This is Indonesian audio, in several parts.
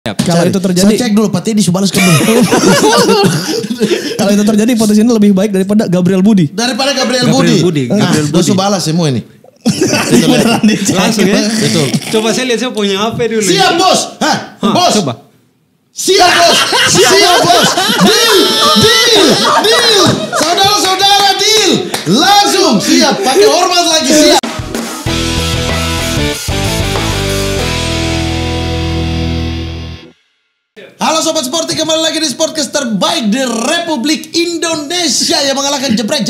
Kalau itu terjadi, saya cek dulu Pak Teddy balas ke kalau itu terjadi potensi ini lebih baik daripada Gabriel Budi. Daripada Gabriel Budi. Gabriel Budi. Dosu balas semua ini. Beneran dicek. Langsung ya. Betul. Coba saya lihat saya punya HP dulu. Siap bos. Hah, bos. Coba. Siap bos. Siap bos. Deal. Saudara-saudara deal. Langsung siap. Pakai hormat lagi siap. Halo Sobat Sporty, kembali lagi di Sportcast terbaik di Republik Indonesia yang mengalahkan jebret.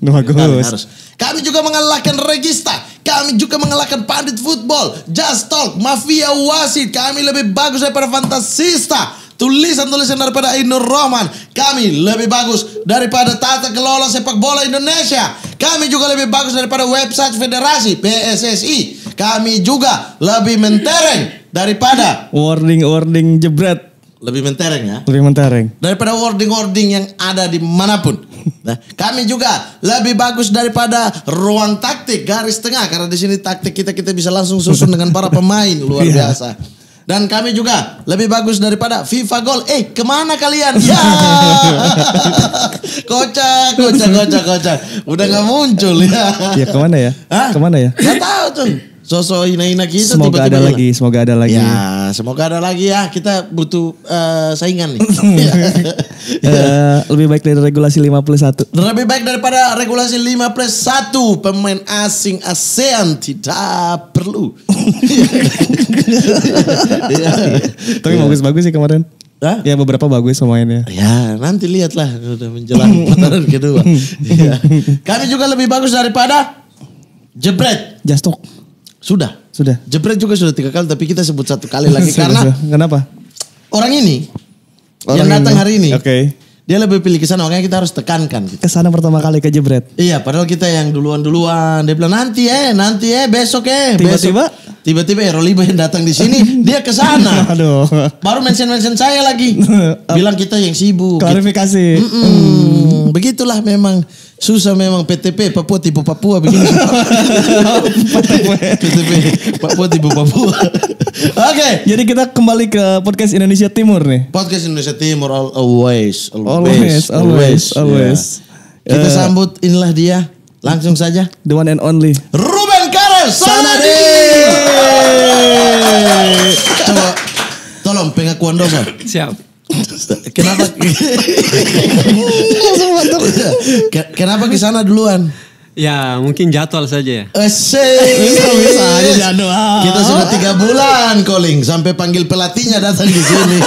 Bagus. Kami juga mengalahkan Regista. Kami juga mengalahkan Pandit Football, Just Talk, Mafia Wasit. Kami lebih bagus daripada Fantasista. Tulisan-tulisan daripada Ainur Rahman. Kami lebih bagus daripada tata kelola sepak bola Indonesia. Kami juga lebih bagus daripada website federasi PSSI. Kami juga lebih mentereng daripada Wording jebret. lebih mentereng ya. Lebih mentereng. Daripada wording yang ada di manapun. Nah, kami juga lebih bagus daripada ruang taktik garis tengah, karena di sini taktik kita bisa langsung susun dengan para pemain luar biasa. Dan kami juga lebih bagus daripada FIFA Goal. Kemana kalian? Ya, kocak. Udah nggak muncul ya. Ya kemana ya? Hah? Kemana ya? Nggak tahu tuh. Sosok hina-hina kita Semoga tiba-tiba ada hilang. lagi, semoga ada lagi. Ya, semoga ada lagi ya. Kita butuh saingan nih. Lebih baik dari regulasi 5+1. Lebih baik daripada regulasi 5+1. Pemain asing ASEAN tidak perlu. Tapi bagus-bagus sih kemarin. Hah? Ya beberapa bagus pemainnya. Ya, nanti lihatlah udah menjelang putaran kedua. Ya. Kami juga lebih bagus daripada jebret. Just Talk. Sudah. Jebret juga sudah 3 kali, tapi kita sebut 1 kali lagi karena kenapa? orang ini yang datang hari ini. Oke. Dia lebih pilih ke sana, makanya kita harus tekankan gitu. Kesana pertama kali ke jebret. Iya, padahal kita yang duluan. Dia bilang nanti besok Tiba-tiba Roliba yang datang di sini, dia ke sana. Aduh. Baru mention saya lagi. Bilang kita yang sibuk. Klarifikasi. Begitulah memang. Susah memang PTP, Papua tipe Papua begini. PTP, Papua tipe Papua. Oke. Jadi kita kembali ke podcast Indonesia Timur nih. Podcast Indonesia Timur always. Ya. Kita sambut inilah dia. Langsung saja. The one and only. Ruben Kares Sanadi. Coba tolong pengakuan dosa. Siap. Kenapa? Kenapa ke sana duluan? Ya mungkin jadwal saja ya. Bisa aja jadwal. Kita sudah 3 bulan calling sampai panggil pelatihnya datang di sini.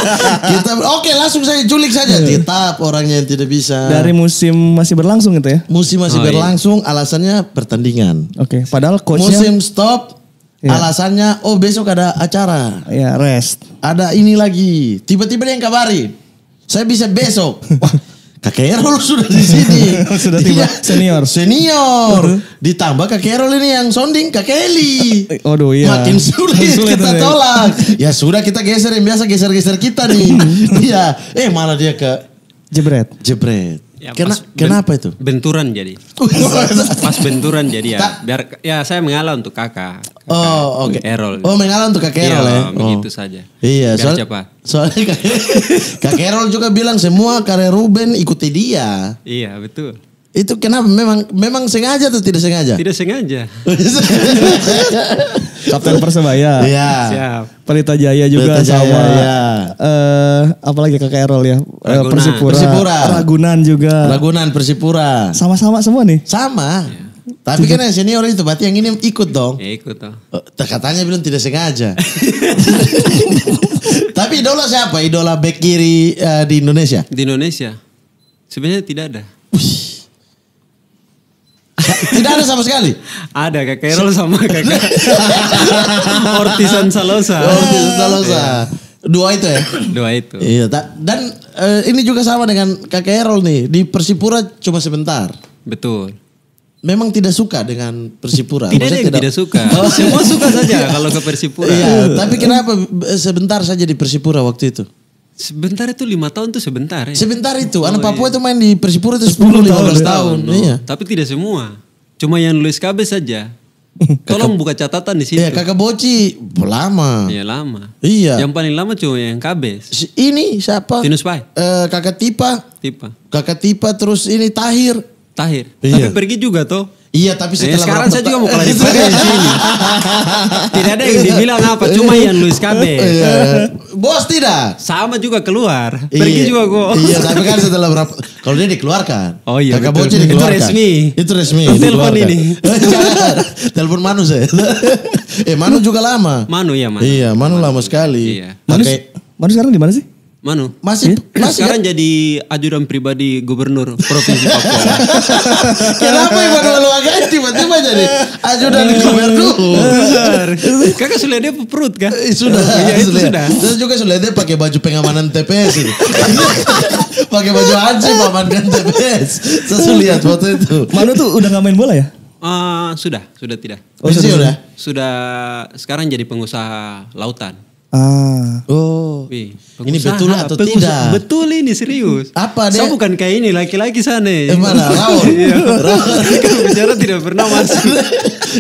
Kita oke, langsung saya culik saja. Tetap orangnya yang tidak bisa. Dari musim masih berlangsung gitu ya? Musim masih berlangsung, alasannya pertandingan. Oke, padahal coachnya musim stop. Alasannya besok ada acara. Ya, rest. Ada ini lagi. Tiba-tiba dia yang kabari. Saya bisa besok. Wah, Kakek Errol sudah di sini. Sudah tiba senior. Ditambah Kakek Errol ini yang sounding Kakek Eli. Waduh iya. Makin sulit kita tolak. Ya sudah kita geser yang biasa geser-geser kita nih. Iya. Malah dia ke jebret. Ya, kenapa itu? Benturan jadi. Pas benturan jadi ya. Biar ya saya mengalah untuk kakak. Oke. Errol. Mengalah untuk Kakek Errol ya. Begitu saja. Iya. Soalnya Kakek Errol juga bilang semua karya Ruben ikuti dia. Iya betul. Itu kenapa? Memang sengaja atau tidak sengaja? Tidak sengaja. Kapten Persebaya. Iya. Siap. Pelita Jaya juga sama. Ya. Apalagi Kakek Errol ya. Ragunan. Persipura. Ragunan juga. Ragunan Persipura. Sama-sama semua nih. Sama. Tapi kan yang senior itu berarti yang ini ikut dong. Ya ikut dong. Katanya bilang tidak sengaja. Tapi idola siapa? Idola bek kiri di Indonesia? Di Indonesia sebenarnya tidak ada. Tidak ada sama sekali. Ada Kakek Errol sama kakak Ortisan Salosa. Dua itu ya? Dua itu. Iya. Dan ini juga sama dengan Kakek Errol nih. Di Persipura cuma sebentar. Betul. Memang tidak suka dengan Persipura. Tidak ada yang tidak suka. Semua suka saja kalau ke Persipura. Iya. Tapi kenapa sebentar saja di Persipura waktu itu? Sebentar itu 5 tahun tuh sebentar ya. Sebentar itu. Anak Papua itu main di Persipura itu 10-15 tahun. Iya. Tapi tidak semua. Cuma yang Luis Cabe saja. Tolong buka catatan di situ. Iya, kakak Boci lama. Iya lama. Iya. Yang paling lama cuma yang Kabes. Ini siapa? Tinus Pai. Kakak Tipa. Tipa. Terus ini Tahir. Tapi Iya. pergi juga toh. Iya, tapi sekarang saya juga mau klarifikasi di sini. Tidak ada yang dibilang apa, cuma yang Luis Kabes. Iya. Bos tidak. Sama juga keluar. Pergi juga kok. Iya, tapi kan setelah berapa kalau dia dikeluarkan. Oh iya. Kakak betul. Boci dikeluarkan. Itu resmi. Telepon ini. Telepon Manu saya. Manu juga lama. Manu. Iya, Manu lama sekali. Iya. Manu sekarang di mana sih? Manu. Masih sekarang jadi ajudan pribadi gubernur Provinsi Papua. Kenapa Manu ganti tiba-tiba jadi ajudan gubernur? Kakak sudah dia perut kan? Sudah. Iya, itu sudah. Terus juga sudah dia pakai baju pengamanan TPS ini. Pakai baju haji pamankan TPS. Saya lihat foto itu. Manu tuh udah gak main bola ya? Sudah tidak. Oh, sudah. Sudah sekarang jadi pengusaha lautan. Oh. Wih, Ini betul atau tidak? Betul ini serius. Apa deh? Saya bukan kayak ini laki-laki sana. Mana? Raul. Kan bicara tidak pernah masuk.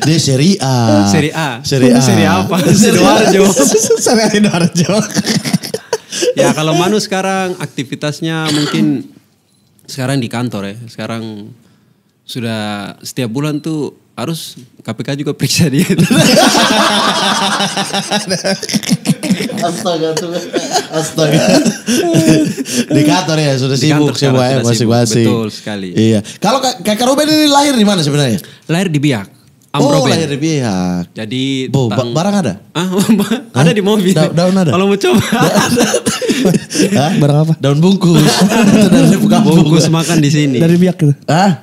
Dia seri A. Seri A. Seri A. Seri apa? Sidoarjo. Seri Sidoarjo. Ya kalau Manu sekarang aktivitasnya mungkin sekarang di kantor ya. Sekarang sudah setiap bulan tuh harus KPK juga periksa dia. Astaga. Di kantor ya sudah sibuk semua ya masing-masing. Betul sekali. Iya. Kalau Kakak Ruben ini lahir di mana sebenarnya? Lahir di Biak. Lahir di Biak. Jadi barang ada? Ada di mobil. Daun ada? Kalau mau coba. Barang apa? Daun bungkus. Dari kampung. Bungkus makan di sini. Dari Biak gitu.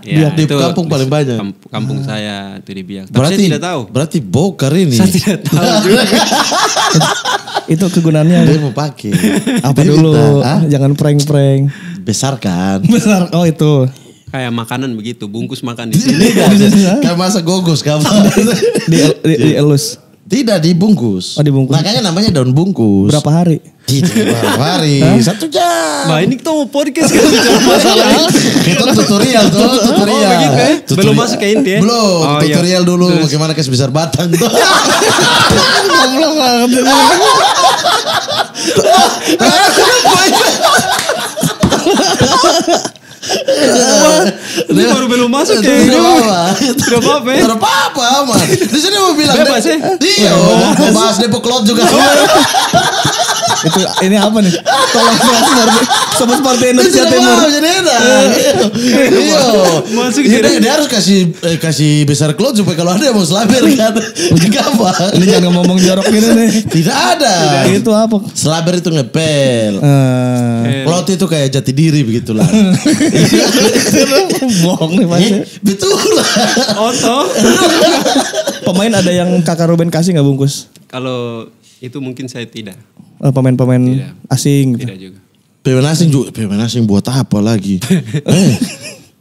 Ya, di kampung paling banyak. Kampung saya itu di Biak. Berarti saya tidak tahu. Berarti bokar ini. Saya tidak tahu juga. Itu kegunaannya. Dia mau pakai. Apa dulu? Jangan prank-prank. Besarkan. Besar. Oh itu. Kayak makanan begitu, bungkus makan di sini. Kayak masa gogos kamu. Di elus. Tidak dibungkus. Oh dibungkus. Makanya namanya daun bungkus. Berapa hari? Tidak berapa hari. 1 jam. Nah ini kita mau podcast kan masalah ini. Kita tutorial tuh. Tutorial. Oh begitu ya? Belum masuk ke inti ya? Belum. Tutorial dulu bagaimana kes besar batang. Belum banget. Ini baru belum masuk ya? Tidak apa-apa ya? Tidak apa-apa aman. Di sini mau bilang. Bebas ya? Iya. Mau bahas Depok Lot juga. Itu ini apa nih? Tolong Sobat Partai Indonesia Timur. Jadi enak. Iya. Masuk Dia harus kasih besar klot supaya kalau ada yang mau selabir kan. Gampang. Ini jangan ngomong jorok gini nih. Tidak ada. Itu apa? Selabir itu ngepel. Klot itu kayak jati diri begitulah. Bohong nih Mas. Betul lah. Oto. Pemain ada yang Kakak Ruben kasih gak bungkus? Kalau itu mungkin saya tidak. Pemain-pemain asing gitu. Tidak juga. Pemain asing buat apa lagi?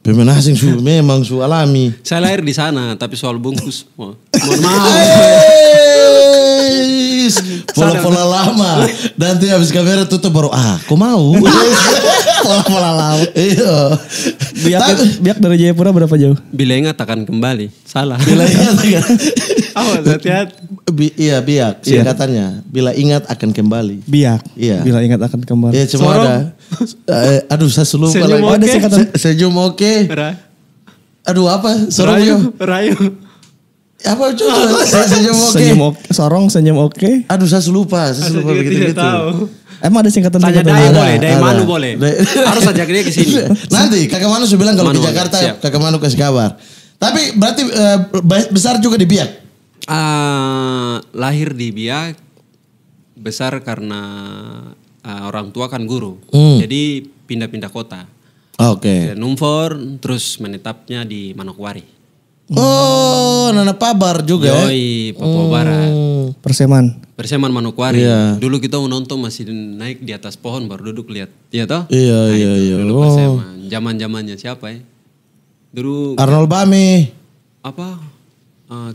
Pemain asing memang alami. Saya lahir di sana, tapi soal bungkus, mohon maaf. Pola-pola lama. Nanti habis kamera tutup baru kok mau? Pola-pola lama. Iya. Biak dari Jayapura berapa jauh? Bila ingat akan kembali. Salah. Bila ingat akan. Awas hati-hati. Iya biak singkatannya. Bila ingat akan kembali. Biak. Iya. Bila ingat akan kembali. Iya cuma ada. Aduh saya lupa Senyum lagi. oke. Ada singkatan. Senyum oke. Aduh apa? Rayu. Apa coba? Senyum oke. Sorong senyum oke. Aduh saya lupa begitu-begitu. Emang ada singkatan? Tanya Dai boleh, Dai ada. Manu boleh. Harus ajak dia ke sini. Nanti Kakak Manu sudah bilang kalau Manu, ke Jakarta siap. Kakak Manu kasih kabar. Tapi berarti besar juga di Biak. Lahir di Biak, besar karena orang tua kan guru. Jadi pindah-pindah kota. Oke. Numfor, terus menetapnya di Manokwari. Oh, Nana Pabar juga. Yoi, Papua Barat. Perseman Manokwari. Iya. Dulu kita nonton masih naik di atas pohon baru duduk lihat. Iya toh? Iya. Dulu Perseman. Zaman-zamannya siapa ya? Dulu Arnold Bame. apa?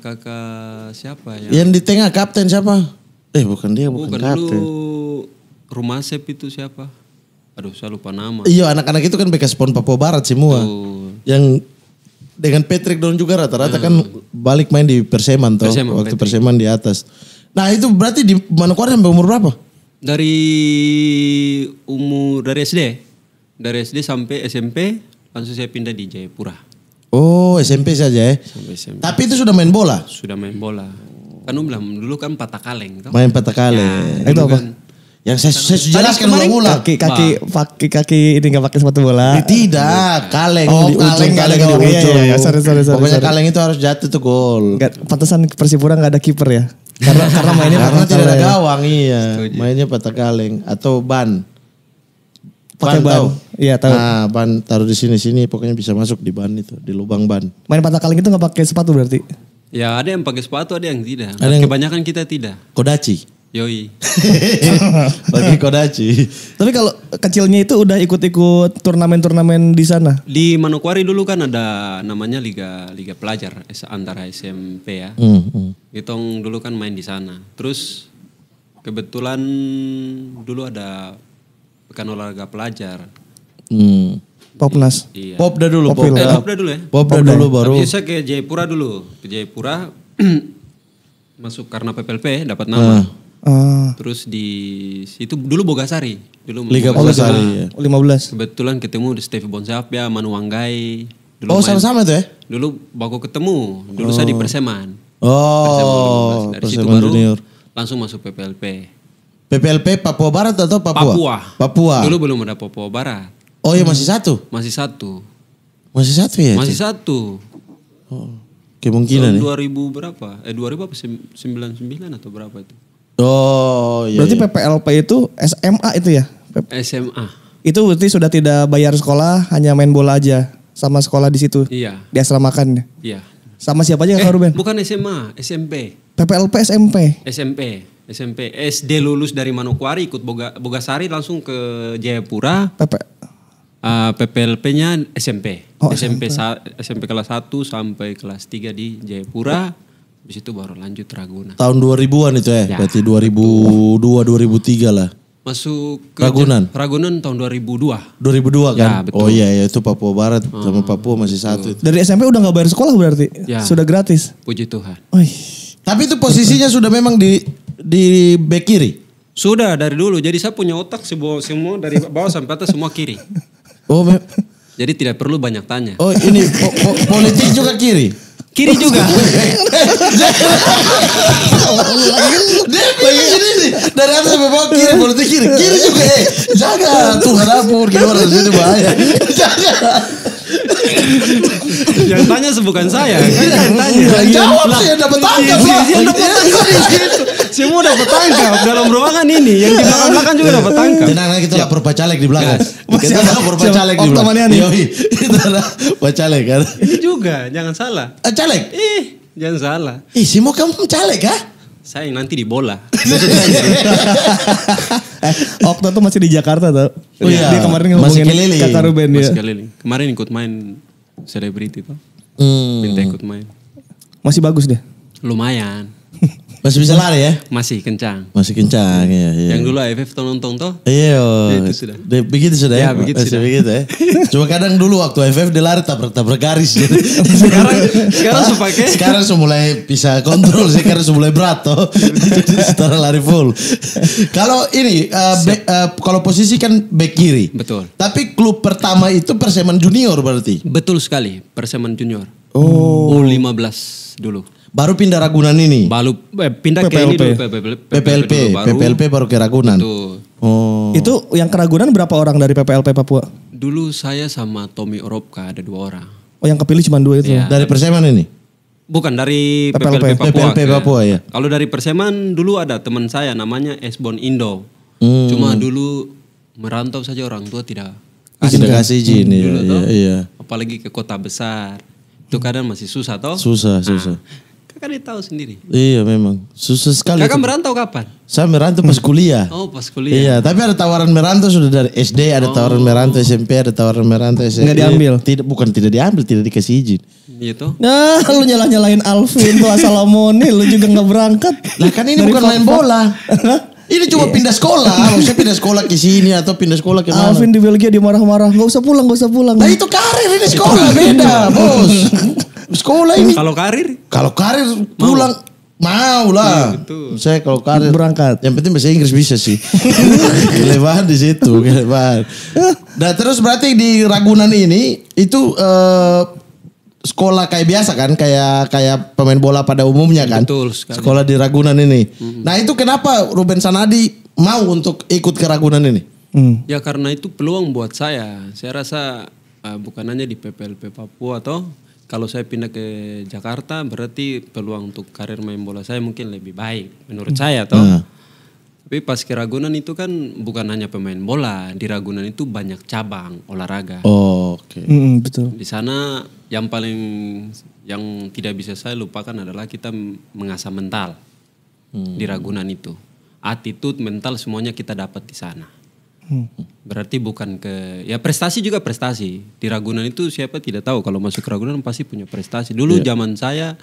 Kakak siapa ya? Yang di tengah kapten siapa? Bukan dia, bukan kapten. Dulu Rumah Sep itu siapa? Aduh, saya lupa nama. Iya, anak-anak itu kan bekas PON Papua Barat semua. Yang dengan Patrick Don juga rata-rata kan balik main di Perseman toh. Perseman, Waktu Patrick. Perseman di atas. Nah itu berarti di Manokwari sampai umur berapa? Dari SD. Dari SD sampai SMP langsung saya pindah di Jayapura. Oh SMP saja ya. Sampai SMP. Tapi itu sudah main bola? Sudah main bola. Kan bilang dulu kan patah kaleng. Toh? Main patah kali. Itu apa? Yang saya jelaskan ulang-ulang. Kaki ini nggak pakai sepatu bola. Tidak, kaleng Oh, di ujung, kaleng kaleng di di ujung. ujung. Iya. Sorry. Pokoknya kaleng itu harus jatuh tuh gol. Nggak, pantesan Persipura nggak ada kiper ya. Karena mainnya Karena patah tidak ada kaleng. gawang, iya. Mainnya patah kaleng atau ban. Pakai ban. tahu? Iya tahu. Nah, ban taruh di sini pokoknya bisa masuk di ban itu, di lubang ban. Main patah kaleng itu nggak pakai sepatu berarti. Ya ada yang pakai sepatu, ada yang tidak. Ada yang- Kebanyakan kita tidak. Kodachi. Yoi. Pakai Kodachi. Tapi kalau kecilnya itu udah ikut-ikut turnamen-turnamen di sana. Di Manokwari dulu kan ada namanya liga pelajar antara SMP ya. Gitong dulu kan main di sana. Terus kebetulan dulu ada pekan olahraga pelajar. Popnas. Iya. Popda dulu, Popil. Popda. Popda dulu ya. Popda dulu baru. Tapi saya ke Jayapura dulu. Ke Jayapura masuk karena PPLP dapat nama. Terus di situ dulu Bogasari. Dulu Liga Bogasari. Ya. 15. Kebetulan ketemu di Stevie Bonsapia, Manu Wanggai. Dulu Oh sama-sama itu ya? Dulu baku ketemu. Dulu saya di Perseman. Oh, Dari situ Perseman baru Junior. langsung masuk PPLP. PPLP Papua Barat atau Papua? Papua. Dulu belum ada Papua Barat. Oh iya masih satu? Masih satu. Masih satu ya? Masih satu. Kemungkinan Tahun ya? 2000 berapa? 2000 apa? 99 atau berapa itu? Oh iya. Berarti iya. PPLP itu SMA itu ya? SMA. Itu berarti sudah tidak bayar sekolah, hanya main bola aja. Sama sekolah di situ. Iya. Diasramakan. Iya. Sama siapa aja Kak Ruben? Bukan SMA, SMP. PPLP SMP. SMP. SD lulus dari Manokwari ikut Bogasari langsung ke Jayapura. PPLP-nya SMP. Oh, SMP kelas 1 sampai kelas 3 di Jayapura. Habis itu baru lanjut Ragunan. Tahun 2000-an itu ya? Ya. Berarti 2002-2003 lah. Masuk ke Ragunan? Ragunan tahun 2002. 2002 kan? Ya, betul. Oh iya itu Papua Barat sama Papua masih satu itu. Dari SMP udah gak bayar sekolah berarti? Ya. Sudah gratis? Puji Tuhan. Wih. Tapi itu posisinya sudah memang di bek kiri? Sudah dari dulu. Jadi saya punya otak semua dari bawah sampai atas semua kiri. Oh, Jadi tidak perlu banyak tanya. oh ini politik juga kiri? Kiri juga. Dia begini nih. Dari atas sampai bawah kiri, politik kiri. Kiri juga jangan. Tuhan ampun, gimana di sini bahaya. Jangan. Yang tanya bukan saya. Kan yang tanya. Jawab sih yang dapat tangkap lah. Yang dapat tangkap. Semua dapat tangkap. Dalam ruangan ini. Yang di belakang juga dapat tangkap. Tenang, kita lapor Bacalek di belakang. Masih Kita ada- lapor siapa? Bacalek di Okta belakang. Maniani. Yoi, itu ada Bacalek kan. Ini juga. Jangan salah. Calek? Jangan salah. Semua kamu Calek kah? Saya nanti di bola. Okta tuh masih di Jakarta tau. Oh iya. Dia kemarin Masih ngomongin keliling. Kakak Ruben dia. Masih keliling. Kemarin ikut main selebriti tuh. Minta ikut main. Masih bagus dia. Lumayan. Masih bisa lari ya? Masih kencang. Masih kencang ya. Yang dulu AFF nonton toh. Iya, Itu sudah. Begitu sudah ya? Ya, begitu Masih sudah. begitu ya. Cuma kadang dulu waktu FF dia lari tabrak garis. Sekarang supaya Sekarang sudah mulai bisa kontrol, sekarang sudah mulai berat toh. Jadi setelah lari full. Kalau ini, kalau posisi kan back kiri. Betul. Tapi klub pertama itu Perseman Junior berarti. Betul sekali, Perseman Junior. Oh. U15 dulu. Baru pindah Ragunan ini. Pindah ke ini dulu PPLP, dulu, PPLP baru ke Ragunan. Betul. Oh. Itu yang keragunan berapa orang dari PPLP Papua? Dulu saya sama Tommy Oropka ada 2 orang. Oh yang kepilih cuma 2 itu. Iya. Dari Perseman ini? Bukan dari PPLP. PPLP Papua. PPLP Papua, ya. Kalau dari Perseman dulu ada teman saya namanya Esbon Indo. Hmm. Cuma dulu merantau saja, orang tua tidak Tidak kasih izin. dulu toh. Iya. Apalagi ke kota besar. Itu kadang masih susah toh. Susah. Kakak tahu sendiri. Iya memang. Susah sekali. Kakak itu. merantau kapan? Saya merantau pas kuliah. Oh pas kuliah. Iya, tapi ada tawaran merantau sudah dari SD, ada tawaran merantau SMP, ada tawaran merantau SMP. Nggak diambil? Bukan tidak diambil, tidak dikasih izin. Gitu. Nah, lu nyalahin Alvin tuh asal omoni, lu juga nggak berangkat. Lah kan ini Dari bukan main Papua. bola. Ini cuma pindah sekolah, maksudnya pindah sekolah ke sini atau pindah sekolah ke mana? Alvin di Belgia dia marah-marah, nggak usah pulang. Nah itu karir, ini sekolah beda, bos. Sekolah ini. Kalau karir? Kalau karir pulang mau lah. Iya, betul. Saya kalau karir Berangkat. Yang penting bahasa Inggris bisa sih. Kelebihan di situ, kelebihan. Nah terus berarti di Ragunan ini itu sekolah kayak biasa kan, kayak pemain bola pada umumnya kan. Betul sekali. Sekolah di Ragunan ini. Nah itu kenapa Ruben Sanadi mau untuk ikut ke Ragunan ini? Ya karena itu peluang buat saya. Saya rasa bukan hanya di PPLP Papua atau kalau saya pindah ke Jakarta berarti peluang untuk karir main bola saya mungkin lebih baik menurut saya toh. Tapi pas ke Ragunan itu kan bukan hanya pemain bola, di Ragunan itu banyak cabang olahraga. Oh, oke. Betul. Di sana yang tidak bisa saya lupakan adalah kita mengasah mental di Ragunan itu. Attitude, mental semuanya kita dapat di sana. Berarti bukan ya prestasi juga prestasi. Di Ragunan itu siapa tidak tahu kalau masuk Ragunan pasti punya prestasi. Dulu zaman saya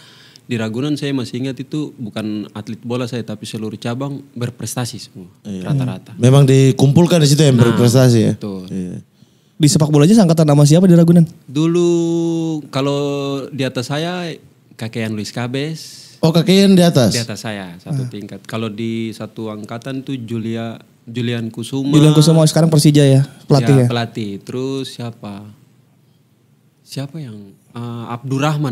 di Ragunan saya masih ingat itu bukan atlet bola saya tapi seluruh cabang berprestasi semua rata-rata. Memang dikumpulkan di situ yang berprestasi ya. Betul. Iya. Di sepak bola aja angkatan nama siapa di Ragunan? Dulu kalau di atas saya kakean Luis Cabes. Oh kakian di atas? Di atas saya satu tingkat. Kalau di satu angkatan tuh Julian Kusuma. Julian Kusuma sekarang Persija ya pelatih ya. Pelatih. Terus siapa? Siapa yang Abdurrahman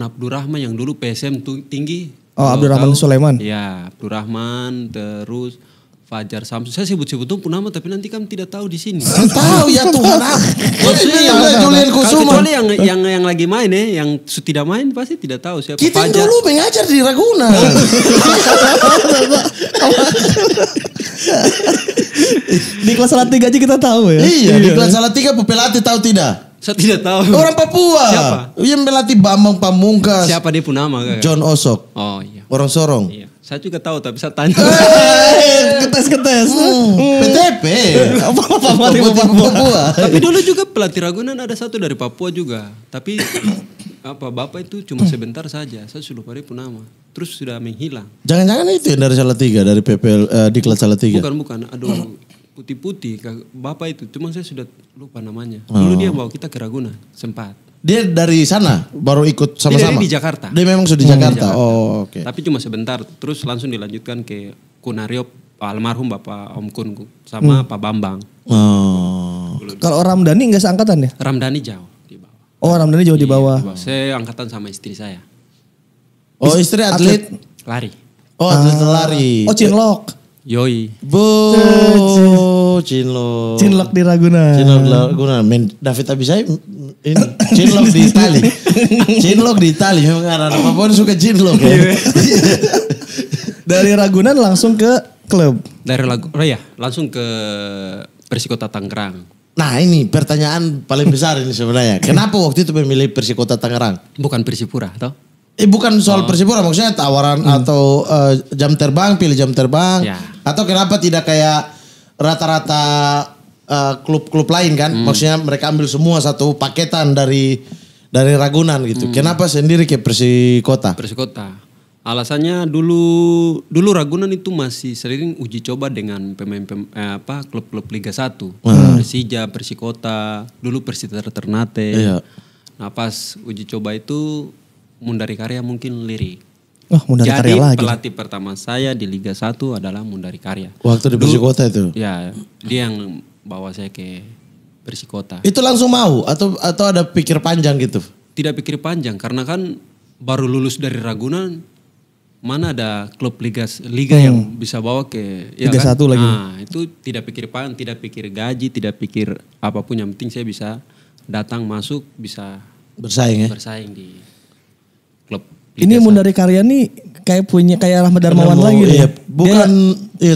yang dulu PSM tinggi. Oh Abdurrahman Sulaiman. Iya Abdurrahman terus Fajar Samsu. Saya sebut-sebut pun nama tapi nanti kamu tidak tahu di sini. Tahu ya Tuhan. Maksudnya Julian Kusuma. Kecuali yang lagi main yang tidak main pasti tidak tahu siapa. Kita Fajar. dulu mengajar di Ragunan. Di kelas Salatiga aja kita tahu ya. Iya, di kelas Salatiga pelatih tahu tidak? Saya tidak tahu. Orang Papua. Siapa? Yang melatih Bambang Pamungkas. Siapa dia pun nama? Kak? John Osok. Oh iya. Orang Sorong. Iya. Saya juga tahu tapi saya tanya. Ketes. PTP. Apa Papua. Tapi dulu juga pelatih Ragunan ada satu dari Papua juga. Tapi bapak itu cuma sebentar saja. Saya sudah lupa dia pun nama. Terus sudah menghilang. Jangan-jangan itu yang dari Salatiga, dari PPL di kelas Salatiga. Bukan. Aduh, putih-putih. Bapak itu, cuma saya sudah lupa namanya. Dulu dia bawa kita ke Ragunan, sempat. Dia dari sana baru ikut Dia sama-sama. dari di Jakarta. Dia memang sudah di Jakarta. Oh, oke. Tapi cuma sebentar, terus langsung dilanjutkan ke Kunario, almarhum Bapak Om Kun sama Pak Bambang. Oh. Kalau Ramdhani nggak seangkatan ya? Ramdhani jauh di bawah. Oh Ramdhani jauh di bawah. Saya angkatan sama istri saya. Oh, istri atlet. Lari. Oh, atlet lari. Oh Cinlok. Yoi. Cinlok. Cinlok di Ragunan. Cinlok di Ragunan. David Abisai ini Cinlok di Itali. Cinlok di Itali. Memang anak apapun suka Cinlok ya. Dari Ragunan langsung ke klub. Langsung ke Persikota Tangerang. Nah ini pertanyaan paling besar ini sebenarnya. Kenapa waktu itu memilih Persikota Tangerang? Bukan Persipura, toh? Bukan soal Persipura, maksudnya tawaran atau jam terbang, pilih jam terbang. Ya. Atau kenapa tidak kayak rata-rata klub-klub lain kan? Maksudnya mereka ambil semua satu paketan dari Ragunan gitu. Kenapa sendiri ke Persikota? Persikota. Alasannya dulu Ragunan itu masih sering uji coba dengan pemain klub-klub Liga 1. Persija, Persikota, dulu Persita Ternate. Iya. Nah pas uji coba itu Mundari Karya mungkin lirik. Oh Mundari Karya lagi. Jadi pelatih pertama saya di Liga 1 adalah Mundari Karya. Waktu di Persikota itu? Ya, dia yang bawa saya ke Persikota. Itu langsung mau atau ada pikir panjang gitu? Tidak pikir panjang karena kan baru lulus dari Ragunan, mana ada klub liga yang bisa bawa ke Liga 1 lagi. Nah, itu tidak pikir tidak pikir gaji, tidak pikir apapun, yang penting saya bisa datang masuk, bisa bersaing di klub Liga Ini 1. Mundari Karya nih kayak Rahmat Darmawan lagi nih. Iya, bukan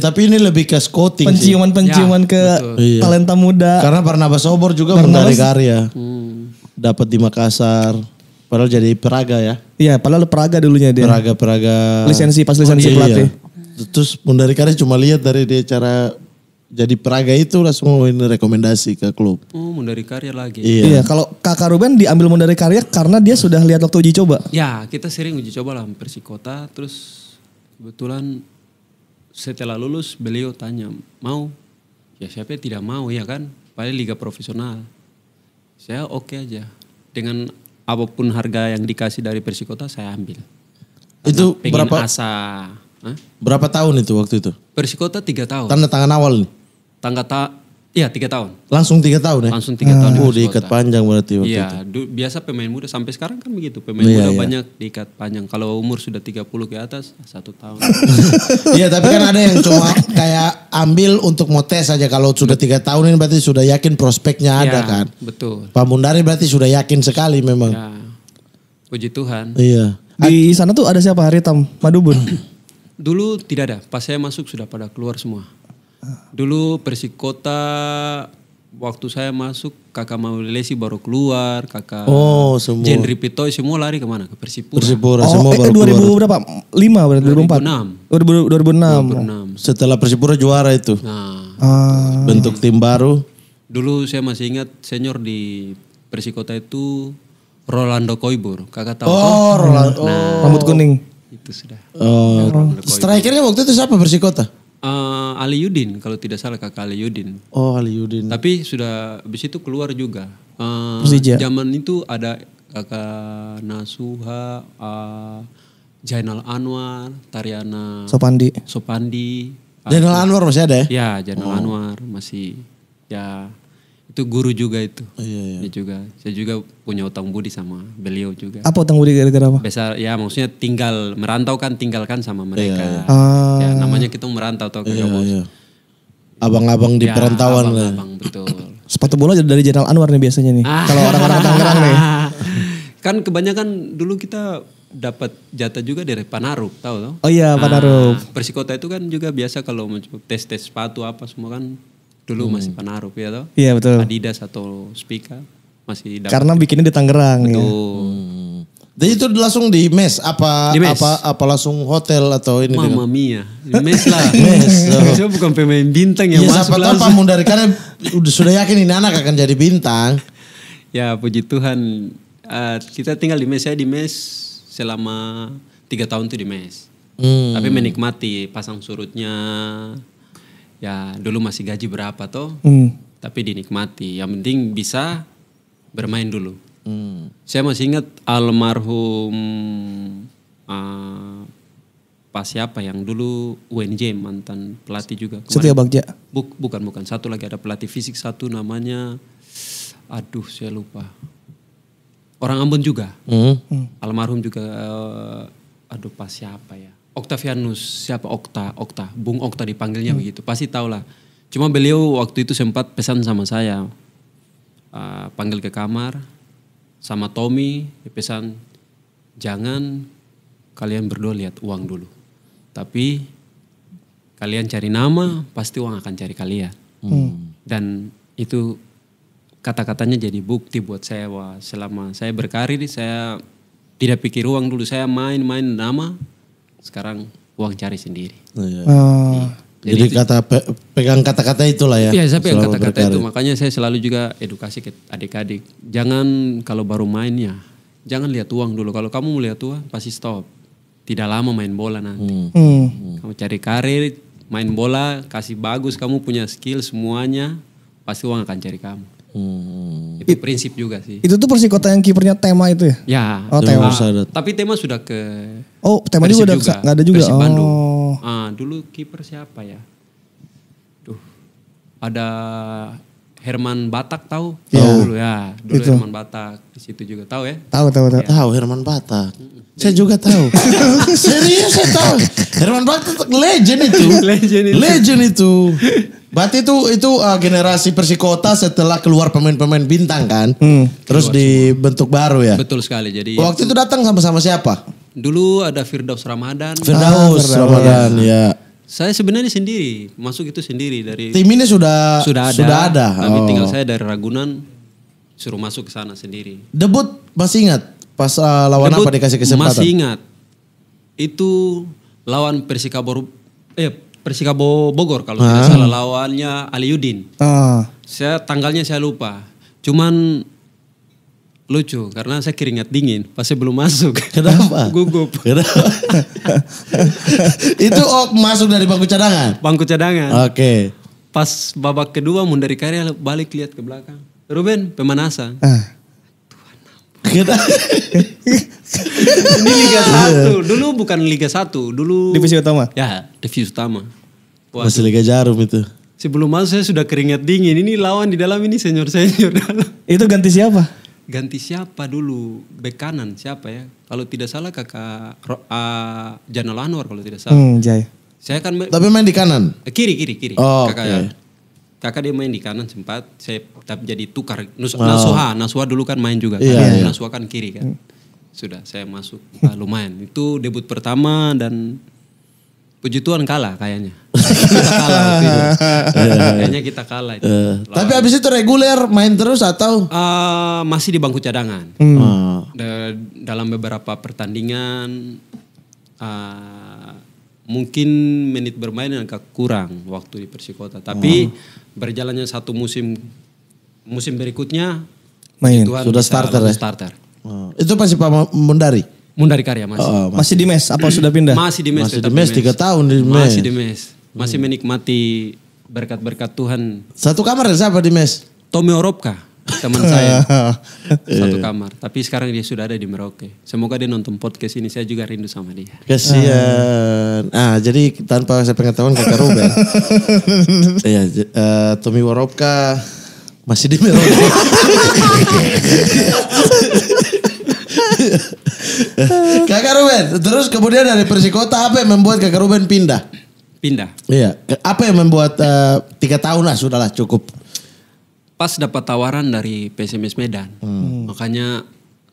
tapi ini lebih ke scouting sih. Penciuman ke Iya. talenta muda. Karena Barnabas Obor juga Mundari Karya. Dapat di Makassar. Padahal jadi peraga ya. Iya, padahal peraga dulunya dia. Peraga. Lisensi pelatih. Terus Mundari Karya cuma lihat dari dia cara jadi peraga itu langsung ini rekomendasi ke klub. Oh, Mundari Karya lagi. Iya, kalau Kakak Ruben diambil Mundari Karya karena dia sudah lihat waktu uji coba. Ya, kita sering uji coba lah Persikota, terus kebetulan setelah lulus beliau tanya, mau? Ya siapa yang tidak mau ya kan? Paling liga profesional. Saya oke aja. Dengan apapun harga yang dikasih dari Persikota saya ambil. Itu Pengen berapa berapa tahun itu waktu itu? Persikota 3 tahun. Tanda tangan awal nih. Iya 3 tahun. Langsung 3 tahun ya? Langsung 3 tahun di Oh, Persikota. diikat panjang berarti waktu itu. Iya, biasa pemain muda sampai sekarang kan begitu. Pemain muda banyak diikat panjang. Kalau umur sudah 30 ke atas 1 tahun. Iya, tapi kan ada yang cuma kayak ambil untuk mau tes aja. Kalau sudah 3 tahun ini berarti sudah yakin prospeknya ada Ya, kan. Betul. Pak Mundari berarti sudah yakin sekali memang. Ya, puji Tuhan. Iya. Di sana tuh ada siapa? Haritam, Madubun. Dulu tidak ada. Pas saya masuk sudah pada keluar semua. Dulu Persikota waktu saya masuk kakak Maulesi baru keluar, kakak Oh, semua. Jenri Pitoy semua lari kemana? Ke Persipura. Persipura Oh, semua baru 2000 keluar. berapa? 5 berarti 2004. 2006. 2006. Setelah Persipura juara itu. Nah, Bentuk tim baru. dulu saya masih ingat senior di Persikota itu Rolando Koibur. Kakak tahu? Oh, Roland. Rambut kuning. Itu sudah. Oh, strikernya waktu itu siapa Persikota? Ali Yudin kalau tidak salah kakak Ali Yudin. Oh, Ali Yudin. Tapi sudah habis itu keluar juga. Persija. Zaman itu ada kakak Nasuha, Jainal Anwar, Tariana Sopandi. Zainal Anwar masih ada ya? Ya, Jainal Anwar masih. Ya, itu guru juga itu. Iya. Dia juga. Saya juga punya utang budi sama beliau juga. Apa utang budi gara-gara apa? Besar, ya maksudnya merantau kan tinggalkan sama mereka. Ya, namanya kita merantau tau kagak bos. Iya. Abang-abang di Ya, perantauan lah. abang, betul. Sepatu bola dari Jainal Anwar nih biasanya nih. Kalau orang-orang Tangerang nih. Kan kebanyakan dulu kita dapat jatah juga dari Panarup, tahu toh? Oh iya, Panarup. Persikota itu kan juga biasa kalau tes sepatu apa semua kan dulu masih Panarup ya toh? Iya betul. Adidas atau Spica masih dapat. Karena bikinnya di Tangerang ya. Tuh. Jadi itu langsung di mes apa Di mes. apa langsung hotel atau ini Mamma mia, di mes lah. Mes, oh. Saya bukan pemain bintang yang Iya, masuk siapa tahu Pak langsung. Mundari karena sudah yakin ini anak akan jadi bintang. Ya puji Tuhan, kita tinggal di mes. Saya di mes selama 3 tahun tuh di mes. Tapi menikmati pasang surutnya. Ya dulu masih gaji berapa toh. Tapi dinikmati. Yang penting bisa bermain dulu. Saya masih ingat almarhum Pak siapa yang dulu UNJ mantan pelatih juga. Setia Bagja. Bukan. Satu lagi ada pelatih fisik satu namanya, aduh saya lupa. Orang Ambon juga. Almarhum juga, aduh Pak siapa ya. Octavianus, siapa Okta. Bung Okta dipanggilnya begitu. Pasti tahu lah. Cuma beliau waktu itu sempat pesan sama saya. Panggil ke kamar sama Tommy. Dia pesan, jangan kalian berdua lihat uang dulu. Tapi kalian cari nama, pasti uang akan cari kalian. Dan itu kata-katanya jadi bukti buat saya. Wah, selama saya berkarir, saya tidak pikir uang dulu. Saya main-main nama, sekarang uang cari sendiri. Jadi pegang kata-kata itulah ya. Iya, saya pegang selama kata-kata berkarir. itu. Makanya saya selalu juga edukasi ke adik-adik. Jangan kalau baru mainnya, jangan lihat uang dulu. Kalau kamu mau lihat uang, pasti stop. Tidak lama main bola nanti. Kamu cari karir, main bola, kasih bagus, kamu punya skill semuanya, pasti uang akan cari kamu. Itu prinsip juga sih. Itu tuh Persikota yang kipernya Tema itu ya? Ya. Oh, Tema. Tapi Tema sudah ke Oh, Tema Persib juga udah nggak ada juga. Persib Bandung. Oh. Dulu kiper siapa ya? Ada Herman Batak tahu? Dulu ya. Dulu Itu. Herman Batak di situ juga tahu ya? Tahu. Tahu Herman Batak. Saya juga tahu. Serius saya tahu. Herman Batak legend itu. Legend itu. Berarti itu generasi Persikota setelah keluar pemain-pemain bintang kan. Terus dibentuk baru ya. Betul sekali. Jadi Waktu itu datang sama siapa? dulu ada Firdaus Ramadan. Firdaus Ramadan ya. Saya sebenarnya sendiri, masuk itu sendiri dari Tim ini sudah ada. Tapi Oh. tinggal saya dari Ragunan suruh masuk ke sana sendiri. Debut masih ingat pas lawan Debut apa dikasih kesempatan? Masih ingat. Itu lawan Persikabo Bogor kalau tidak salah, lawannya Ali Yudin. Ah. Tanggalnya saya lupa. Cuman lucu karena saya keringat dingin pas saya belum masuk. Kenapa? Gugup. Kenapa? Itu masuk dari bangku cadangan? Bangku cadangan. Oke. Pas babak kedua mau dari karya balik lihat ke belakang. Ruben pemanasan. Kenapa? Ini Liga 1. Dulu bukan Liga 1. Dulu Divisi utama. Ya, divisi utama. Masih Liga Jarum itu. Sebelum masuk saya sudah keringat dingin. Ini lawan di dalam ini senior-senior dalam. Itu ganti siapa? Ganti siapa dulu? Bek kanan siapa ya? Kalau tidak salah kakak Janal Anwar kalau tidak salah. Jai. Saya kan Tapi main di kanan? kiri. Oh, kakak, kakak dia main di kanan sempat. Saya tetap jadi tukar. Naswa dulu kan main juga. Iya. Naswa kan kiri kan. Sudah saya masuk. Lumayan. Itu debut pertama dan puji Tuhan kalah kayaknya. Kita kalah waktu itu. Kayaknya kita kalah itu. Tapi abis itu reguler main terus atau? Masih di bangku cadangan. Dalam beberapa pertandingan mungkin menit bermain agak kurang waktu di Persikota. Tapi berjalannya satu musim berikutnya Main. Tuhan Sudah bisa starter langsung ya? starter. Itu masih Pak Mundari? Mundari Karya masih. Masih di mes apa sudah pindah? Masih di mes. Masih tetap di mes 3 tahun di mes. Masih di mes. Masih menikmati berkat-berkat Tuhan. Satu kamar siapa di mes? Tommy Oropka, teman saya. Satu kamar. Tapi sekarang dia sudah ada di Merauke. Semoga dia nonton podcast ini. Saya juga rindu sama dia. Kasian. Jadi tanpa saya pengetahuan kakak Ruben. Iya, Tommy Waropka masih di Merauke. Kakak Ruben, terus kemudian dari Persikota apa yang membuat kakak Ruben pindah? Pindah. Iya, apa yang membuat 3 tahun lah sudahlah cukup. Pas dapat tawaran dari PSMS Medan. Makanya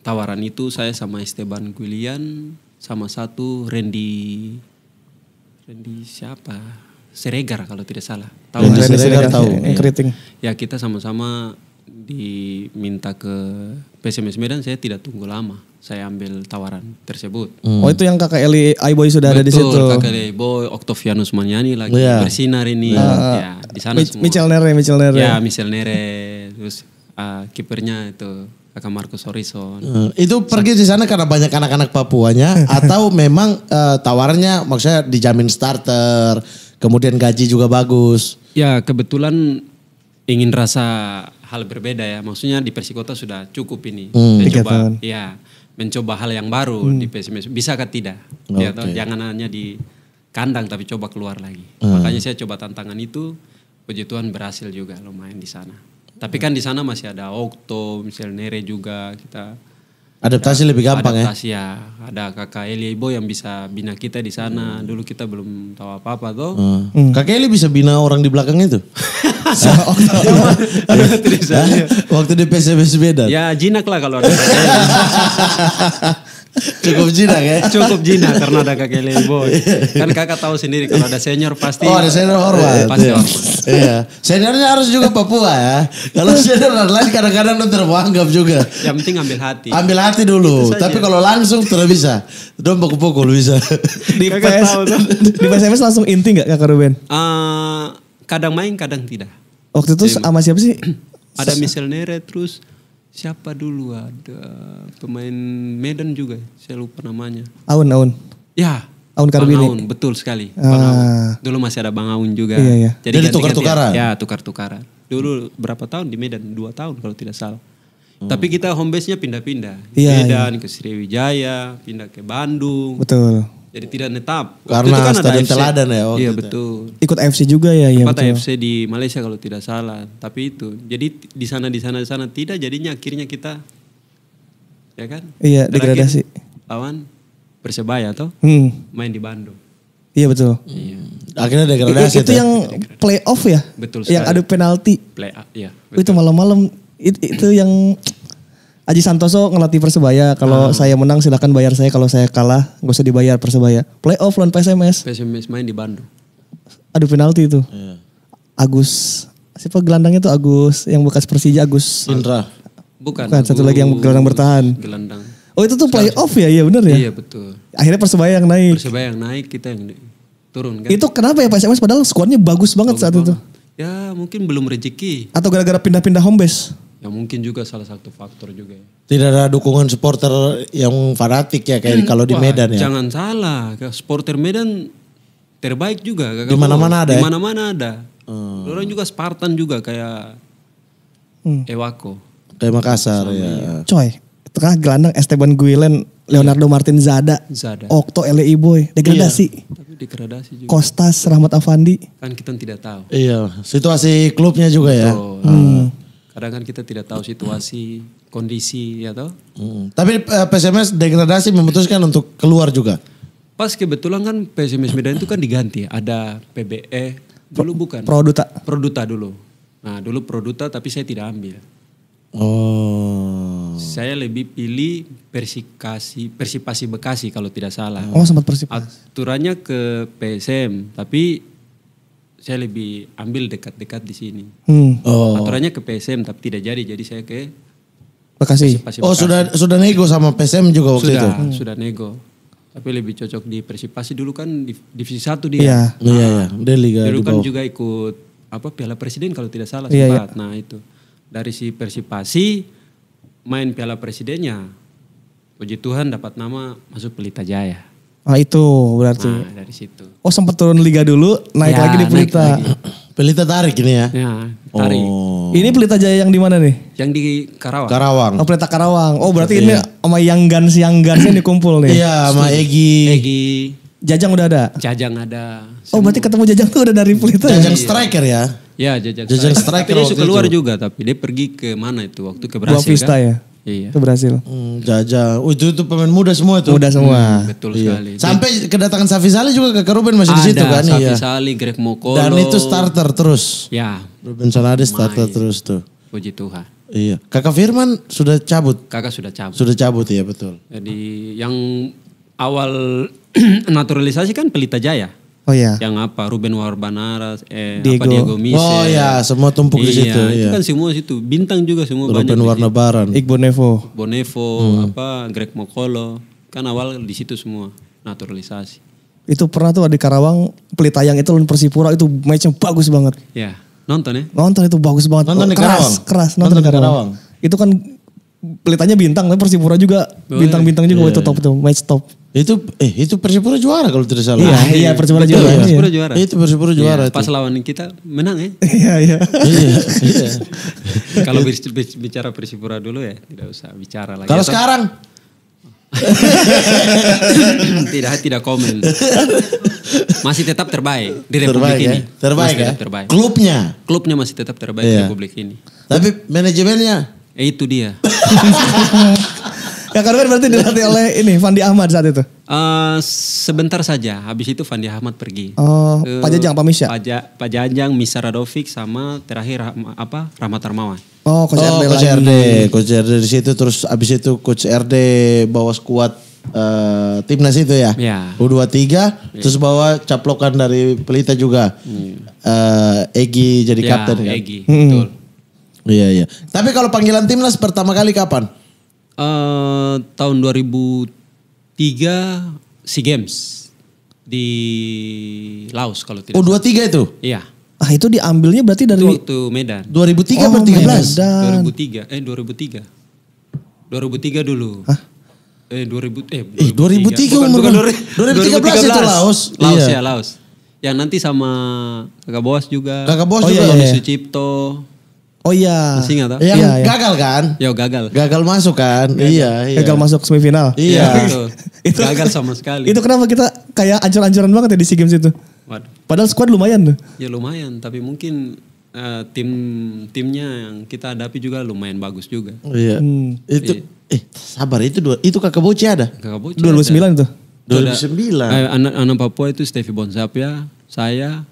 tawaran itu saya sama Esteban Guilian sama satu Randy siapa? Seregar kalau tidak salah. Tahu Randy nggak? Seregar tahu. Keriting. Ya kita sama-sama diminta ke PSMS Medan, saya tidak tunggu lama. Saya ambil tawaran tersebut. Oh itu yang kakak Eli Aiboy sudah ada di situ. Betul, kakak Eli Boy, Octavianus Maniani lagi bersinar ini. Ya, di sana semua. Michel Nere. Ya, Michel Nere. Terus kipernya itu kakak Marcus Horizon. Itu pergi di sana karena banyak anak-anak Papuanya atau memang tawarannya maksudnya dijamin starter, kemudian gaji juga bagus. Ya, kebetulan ingin rasa hal berbeda ya. Maksudnya di Persikota sudah cukup ini. Mencoba hal yang baru di PSMS. Bisa kan tidak? Ya, jangan hanya di kandang tapi coba keluar lagi. Makanya saya coba tantangan itu. Puji Tuhan berhasil juga lumayan di sana. Tapi kan di sana masih ada Okto, misalnya Nere juga kita. Adaptasi lebih gampang adaptasi ya. Ada kakak Eli Ibo yang bisa bina kita di sana. Dulu kita belum tahu apa-apa tuh. Kakak Eli bisa bina orang di belakang itu? Waktu di PSMS Medan. Ya jinak lah kalau ada. Cukup jinak ya? Cukup jinak karena ada kakak Eli Ibo. Kan kakak tahu sendiri kalau ada senior pasti. Oh ada senior hormat. Pasti Iya. Seniornya harus juga Papua ya. Kalau senior lain kadang-kadang tidak mau anggap juga. Yang penting ambil hati. Ambil hati dulu. Tapi kalau langsung tidak bisa. Dong pukul-pukul bisa. Di PSMS langsung inti gak kakak Ruben? Kadang main kadang tidak. Waktu itu sama siapa sih? Ada Michel Nere terus siapa dulu ada pemain Medan juga. Saya lupa namanya. Aun. Ya. Aun Karbini. Bang Aun, betul sekali. Bang Aun. Dulu masih ada Bang Aun juga. Iya. Jadi tukar-tukaran? Ya tukar-tukaran. Dulu berapa tahun di Medan? 2 tahun kalau tidak salah. Tapi kita home base-nya pindah-pindah. Medan ke Sriwijaya, pindah ke Bandung. Betul. Jadi tidak netap. Karena itu kan Stadion ada Teladan ya waktu Iya itu. betul. Ikut AFC juga ya. Iya Tempat betul. AFC di Malaysia kalau tidak salah. Tapi itu. Jadi di sana tidak. Jadinya akhirnya kita. Ya kan? Iya degradasi. Lawan Persebaya toh. Main di Bandung. Iya betul. Iya. Akhirnya degradasi. Itu yang playoff ya? Betul sekali. Yang adu penalti. Iya. Itu malam-malam. Itu yang Aji Santoso ngelatih Persebaya. Kalau saya menang silakan bayar saya. Kalau saya kalah gak usah dibayar Persebaya. Playoff lawan PSMS. PSMS main di Bandung. Adu penalti itu. Iya. Agus. Siapa gelandangnya tuh Agus. Yang bekas Persija Agus. Indra. Bukan. Satu lagi yang gelandang bertahan. Gelandang. Oh itu tuh playoff ya? Iya benar ya? Iya betul. Akhirnya Persebaya yang naik. Persebaya yang naik, kita yang turun kan. Itu kenapa ya PSMS padahal skuadnya bagus banget saat itu? Ya mungkin belum rezeki. Atau gara-gara pindah-pindah home base? Ya mungkin juga salah satu faktor juga ya. Tidak ada dukungan supporter yang fanatik ya kayak kalau di Wah, Medan ya. Jangan salah, supporter Medan terbaik juga. Di mana-mana ada Di ya? mana-mana ada. Orang juga Spartan juga kayak Ewako. Kayak Makassar ya. Coy, itu kan gelandang Esteban Guilen, Leonardo Martin Zada, Zada. Okto LEI Boy, degradasi. Tapi degradasi juga. Kostas, Rahmat Afandi. Kan kita tidak tahu. Iya, situasi klubnya juga ya. Kadang kan kita tidak tahu situasi, kondisi ya toh. Tapi PSMS degradasi memutuskan untuk keluar juga. Pas kebetulan kan PSMS Medan itu kan diganti. Ada PBE, dulu bukan. Produta. Produta dulu. Nah dulu Produta tapi saya tidak ambil. Oh. Saya lebih pilih Persipasi Bekasi kalau tidak salah. Oh sempat Persib. Aturannya ke PSM tapi saya lebih ambil dekat-dekat di sini. Oh. Aturannya ke PSM tapi tidak jadi saya ke Bekasi. Persipasi Oh Bekasi. sudah nego sama PSM juga waktu itu. Sudah nego. Tapi lebih cocok di Persipasi dulu kan di divisi 1 dia. Iya. Iya ya, dia liga Dulu di kan bawah. juga ikut Piala Presiden kalau tidak salah Iya, sempat. Nah itu dari si Persipasi main Piala Presidennya. Puji Tuhan dapat nama masuk Pelita Jaya. Ah itu berarti. Nah dari situ. Oh sempat turun liga dulu, naik Ya, lagi di naik Pelita. lagi. Pelita tarik ini ya. Ya tarik. Oh. Ini Pelita Jaya yang di mana nih? Yang di Karawang. Karawang. Oh Pelita Karawang. Oh berarti ini sama yang gansnya dikumpul nih. Iya sama Egi. Egi, Jajang udah ada. Jajang ada. Oh berarti ketemu Jajang tuh udah dari Pelita. Jajang striker ya. Ya Jajang. Jajang Tapi striker dia waktu suka keluar itu. juga tapi dia pergi ke mana itu waktu ke Boa Brasil Vista kan? ya. Iya. Itu berhasil. Jajang. Oh itu pemain muda semua itu. Mudah semua. Betul Iya. sekali. Sampai kedatangan Safi Saleh juga ke Ruben masih di situ kan. Safi Iya. Sali, Greg Mokolo. Dan itu starter terus. Ya, Ruben Sanade starter terus tuh. puji Tuhan. Iya. Kakak Firman sudah cabut. Kakak sudah cabut. Sudah cabut ya betul. Jadi yang awal naturalisasi kan Pelita Jaya. Oh iya. Yang apa Ruben Warbanara, Diego. Diego Mise. Oh ya semua tumpuk di situ. Itu Iya. kan semua situ. Bintang juga semua banyak. Ruben di Warna situ. Baran. Igbo Nevo. Bonevo, Greg Mokolo. Kan awal di situ semua naturalisasi. Itu pernah tuh di Karawang Pelita yang itu lawan Persipura itu matchnya bagus banget. Ya, nonton ya. Nonton itu bagus banget. Nonton di keras, Karawang? keras. Nonton Nonton di di Karawang. Karawang. Itu kan Pelitanya bintang, tapi Persipura juga bintang-bintang juga itu top tuh, match top. Itu Persipura juara kalau tidak salah. Iya, Persipura Betul, juara. Persipura juara. Itu Persipura juara itu. Pas lawan kita menang ya. Iya, iya. Iya. Kalau bicara Persipura dulu ya tidak usah bicara lagi. Kalau Atau- sekarang tidak komen. Masih tetap terbaik di Republik terbaik ya. ini. Terbaik Masih ya. tetap terbaik. Klubnya. Klubnya masih tetap terbaik di Iya. Republik ini. Tapi manajemennya Itu dia. Ya karena kan berarti dilatih oleh ini Fandi Ahmad saat itu. Sebentar saja. Habis itu Fandi Ahmad pergi. Oh, Pak Jajang, Pak Misya. Pak Jajang, Misa Radovic sama terakhir Rahmat Armawan. Oh, Coach RD Coach lagi. RD. Coach RD di situ terus abis itu Coach RD bawa skuad timnas itu ya. Ya. U23 terus bawa caplokan dari Pelita juga. Egi jadi kapten kan. Egi, betul. Iya iya. Tapi kalau panggilan timnas pertama kali kapan? Tahun 2003 SEA Games di Laos kalau tidak salah. U23 itu? Iya. Ah, itu diambilnya berarti dari Itu waktu Medan. 2003 Oh, berarti 13. Medan. 2003. 2003 dulu. Hah? 2003 umur Bukan, kan? 2013 itu Laos. Laos Iya. ya, Laos. Yang nanti sama Kakak Boas juga. Kakak Boas Oh, juga. iya, Tony iya. Sucipto. Oh iya. Masih ingat tak? Yang Iya, iya. gagal kan? Yo gagal. Gagal masuk kan? Iya, iya. Gagal masuk semifinal. Iya. Betul. Gagal sama sekali. Itu kenapa kita kayak ancur-ancuran banget ya di SEA Games itu? Waduh. Padahal squad lumayan tuh. Ya lumayan, tapi mungkin timnya yang kita hadapi juga lumayan bagus juga. Iya. Itu sabar itu Kakak Boci ada? Kakak Boci 2009 itu. 2009. Anak Papua itu Stevie Bonsapia, saya,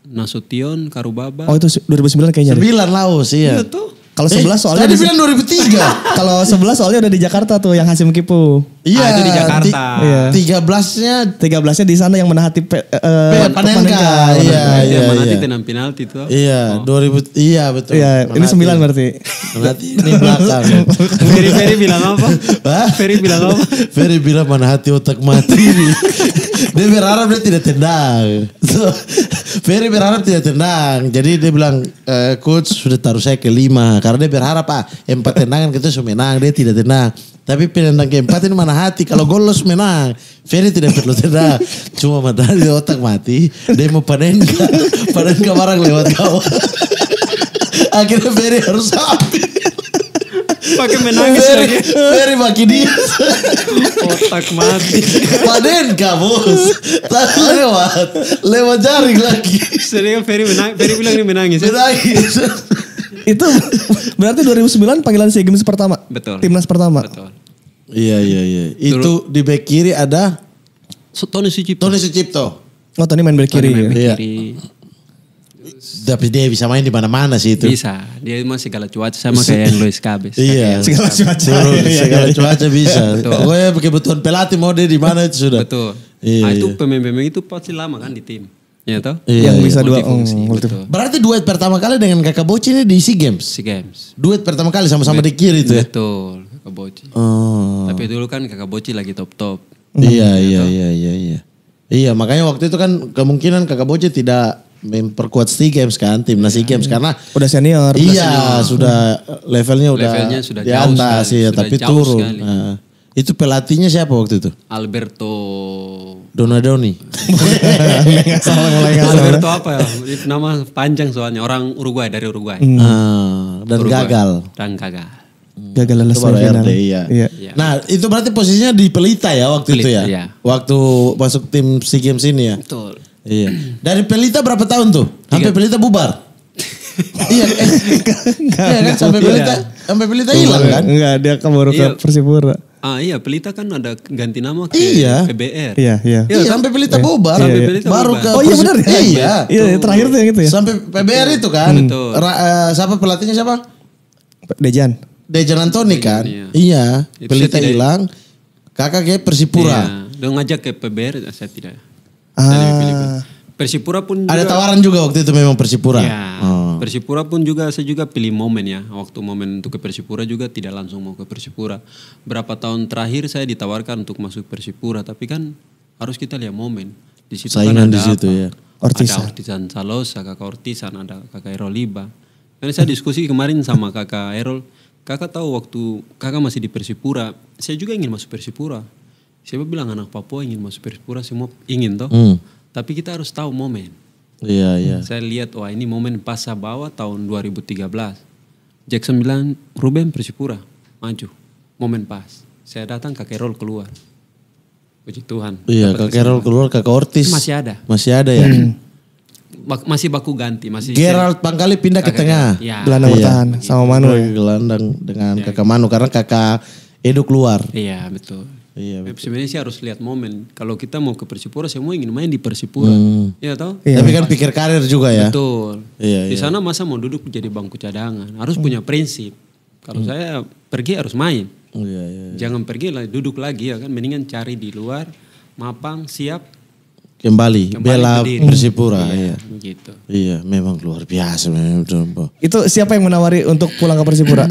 Nasution, Karubaba. Oh itu 2009 kayaknya deh. 9 Laos iya. Kalau 11 soalnya Tadi di- bilang 2003. Kalau 11 soalnya udah di Jakarta tuh yang Hasim Kipu. Iya. itu di Jakarta. Iya. 13-nya 13-nya di sana yang menahati Panenka. Iya, iya, Nanti iya. tenang penalti tuh. Iya, 2000 iya betul. Iya, ini 9 berarti. Nanti ini belakang. Ferry bilang apa? Hah? Ferry bilang apa? Ferry bilang mana hati otak mati ini. Dia berharap dia tidak tendang. So, Ferry berharap tidak tendang. Jadi dia bilang, coach sudah taruh saya ke 5. Karena dia berharap 4 tendangan kita sudah menang. Dia tidak tendang. Tapi penendang keempat ini mana hati. Kalau gol los menang. Ferry tidak perlu tendang. Cuma matahari di otak mati. Dia mau Panenka. Panenka barang lewat gawang. Akhirnya Ferry harus ambil. Pakai menangis lagi. Ferry makin dia. Otak mati. Panenka bos. Tapi lewat jaring lagi. Sering Ferry bilang ini menangis. Ya? Menangis. Itu berarti 2009 panggilan SEA Games pertama. Betul. Timnas pertama. Betul. Iya. Itu di bek kiri ada Tony Sucipto. Oh Tony main bek kiri. Main bek Iya. kiri. Tapi dia bisa main di mana-mana sih itu. Bisa. Dia mah segala cuaca sama kayak yang Luis Cabes. Iya. Segala cuaca. Segala cuaca bisa. Betul. Pokoknya kebutuhan pelatih mau dia di mana itu sudah. Betul. Iya, Itu iya. pemain-pemain itu pasti lama kan di tim. Ya toh? Iya, Yang iya. bisa dua. Multifungsi, betul. Berarti duet pertama kali dengan Kakak Boci ini di SEA Games. SEA Games. Duet pertama kali sama-sama di kiri itu ya. Betul. Kakak Boci. Oh. Tapi dulu kan Kakak Boci lagi top-top. Iya. Iya, makanya waktu itu kan kemungkinan Kakak Boci tidak memperkuat SEA Games kan, timnas SEA Games karena Udah senior. iya sudah levelnya Levelnya sudah di jauh atas sekali, ya, sudah tapi jauh turun. sekali. Nah, itu pelatihnya siapa waktu itu? Alberto. Donadoni. Nggak salah. Alberto apa ya? Nama panjang soalnya. Orang Uruguay, dari Uruguay. Dan Uruguay. gagal. Dan gagal. Gagal lolos Itu baru final. RT, iya. Iya. Nah, itu berarti posisinya di Pelita ya waktu itu Pelita, ya? iya. Waktu masuk tim SEA Games ini ya? Betul. Iya. Dari Pelita berapa tahun tuh? Sampai Pelita bubar? Iya, iya kan sampai Pelita hilang kan? Enggak, dia keburu Iya. ke Persipura. Iya, Pelita kan ada ganti nama ke Iya. PBR. Iya. Iya, sampai Pelita bubar. Sampai Iya. Pelita Baru bubar. ke Oh iya benar ya? Iya. Iya, terakhir tuh yang itu ya. Sampai PBR itu kan. Betul. Siapa pelatihnya siapa? Dejan. Dejan Antoni kan? iya. Iya. Itu Pelita saya tidak- hilang. Kakak ke Persipura. Iya. Dia ngajak ke PBR, saya tidak. Ah. Persipura pun juga. Ada tawaran juga waktu itu memang Persipura. Ya, Oh. Persipura pun juga saya juga pilih momen ya. Waktu momen untuk ke Persipura juga tidak langsung mau ke Persipura. Berapa tahun terakhir saya ditawarkan untuk masuk Persipura, tapi kan harus kita lihat momen. Di situ Saingan kan di ada situ apa? ya. Ortisan. Ada Ortisan Salosa, kakak Ortisan, ada kakak Eroliba. Karena saya diskusi kemarin sama kakak Erol, kakak tahu waktu kakak masih di Persipura, saya juga ingin masuk Persipura. Siapa bilang anak Papua ingin masuk Persipura, semua ingin toh. Tapi kita harus tahu momen. Iya. Saya lihat, wah ini momen pas saya bawa tahun 2013. Jackson bilang, Ruben Persipura, maju. Momen pas. Saya datang, kakak Erol keluar. Puji Tuhan. Iya, Dapat Kakak Erol keluar, Kakak Ortiz. Masih ada. Masih ada ya. Masih baku ganti. Masih Gerald Pangkali pindah ke Kakak tengah. Ya. Gelandang Iya. bertahan sama Manu. Gelandang dengan Kakak Manu karena Kakak Edo keluar. Iya, betul. Iya. Sebenarnya sih harus lihat momen. Kalau kita mau ke Persipura, semua ingin main di Persipura. Iya toh? Iya. Tapi kan pikir karir juga ya. Betul. Iya, Di sana masa mau duduk jadi bangku cadangan. Harus punya prinsip. Kalau saya pergi harus main. Iya. Jangan pergi lah, duduk lagi ya kan. Mendingan cari di luar, mapang, siap. Kembali bela berdiri. Persipura. Iya. Gitu. Iya, memang luar biasa memang. Itu siapa yang menawari untuk pulang ke Persipura?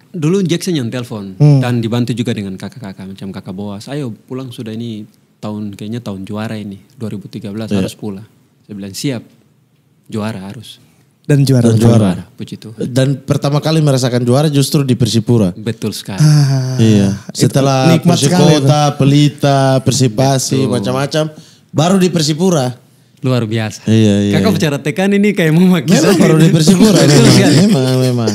Dulu Jackson yang telepon. Dan dibantu juga dengan kakak-kakak. Macam kakak Boas. Ayo pulang sudah ini kayaknya tahun juara ini. 2013 harus pulang. Saya bilang siap. Juara harus. Dan juara. Puji Tuhan. Dan pertama kali merasakan juara justru di Persipura. Betul sekali. Iya. Setelah nikmat sekali Persikota, Pelita, Persipasi, macam-macam, baru di Persipura. Luar biasa. Iya. Kakak bicara tekan ini kayak mau maki Memang saya. baru di Persipura. Betul sekali. memang.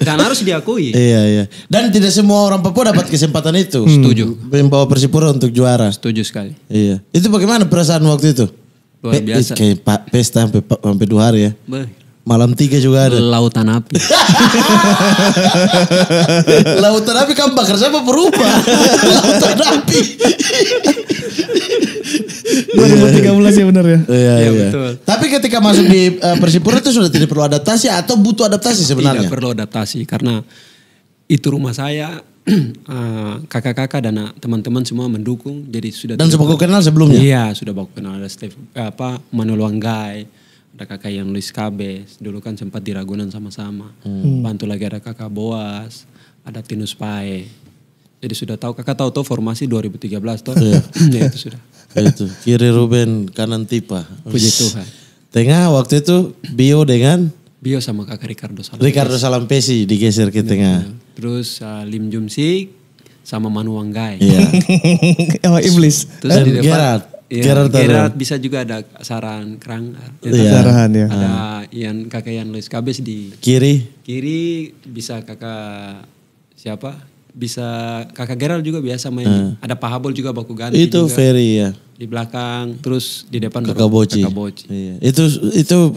Dan harus diakui. Iya. Dan tidak semua orang Papua dapat kesempatan itu. Setuju. Membawa Persipura untuk juara. Setuju sekali. Iya. Itu bagaimana perasaan waktu itu? Luar biasa. Kayak pesta sampai 2 hari ya. Beh, Malam 3 juga ada. lautan api. Lautan api kan bakar siapa berubah. Lautan api. 2013 ya benar ya. Iya. betul. Tapi ketika masuk di Persipura itu sudah tidak perlu adaptasi atau butuh adaptasi sebenarnya? Tidak perlu adaptasi karena itu rumah saya. Kakak-kakak dan teman-teman semua mendukung. Jadi sudah. Dan sebagai kenal sebelumnya? Iya, sudah baku kenal. Ada Manuel Wanggai, ada kakak yang Luis Cabes. Dulu kan sempat di Ragunan sama-sama. Bantu lagi ada kakak Boas, ada Tinus Pae. Jadi sudah tahu, kakak tahu formasi 2013 toh? Iya. Ya itu sudah. Itu kiri Ruben, kanan Tipa. Puji Tuhan. Tengah waktu itu Bio dengan Bio sama kakak Ricardo Salam. Ricardo Salampesi digeser ke tengah. Terus Lim Jum Sik sama Manu Wanggai. Iya. Oh, iblis. Terus Dan di depan Gerard. iya, Gerard Gerard bisa juga ada Saran Krang. Iya. Sarahan ya. Ada kakak Ian Luis Kabes di Kiri. kiri, bisa kakak siapa? Bisa kakak Gerald juga biasa main. Ada Pak Habol juga baku ganti Itu juga. Ferry ya. Di belakang, terus di depan Kakak Boci. Kakak Boci. Iya. Itu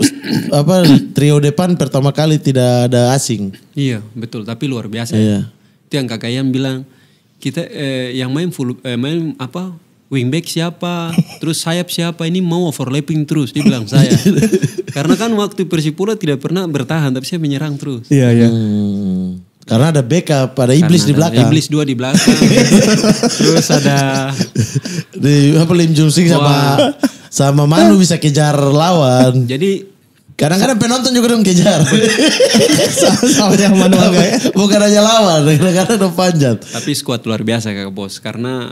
apa trio depan pertama kali tidak ada asing. Iya betul, tapi luar biasa. Iya. Itu yang kakak Ian bilang, kita yang main main apa wingback siapa, terus sayap siapa, ini mau overlapping terus, dia bilang saya. Karena kan waktu Persipura tidak pernah bertahan, tapi saya menyerang terus. Iya, iya. Karena ada backup, ada iblis Karena di belakang. Iblis 2 di belakang. Terus ada Di apa Lim Jum Sik sama Manu bisa kejar lawan. jadi Kadang-kadang penonton juga dong kejar. Sama yang Manu Wanggai. Bukan aja lawan, kadang-kadang dong panjat. tapi skuad luar biasa kakak bos, karena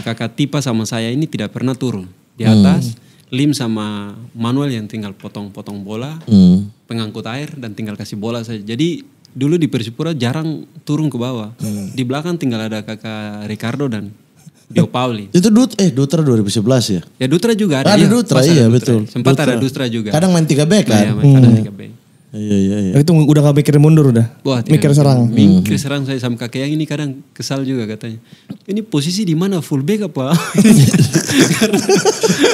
kakak Tipa sama saya ini tidak pernah turun di atas. Lim sama Manuel yang tinggal potong-potong bola, pengangkut air dan tinggal kasih bola saja. Jadi dulu di Persipura jarang turun ke bawah. Di belakang tinggal ada kakak Ricardo dan Dio Pauli. Itu Dutra 2011 ya? Ya Dutra juga ada. Ada iya. Dutra, Pas iya ada betul. Sempat Dutra. ada Dutra juga. Kadang main 3 back kan? Iya, ada 3 back. Iya. Itu udah gak mikirin mundur udah. Wah, Mikir serang. Mikir serang saya sama kakek yang ini kadang kesal juga katanya. Ini posisi di mana, fullback apa?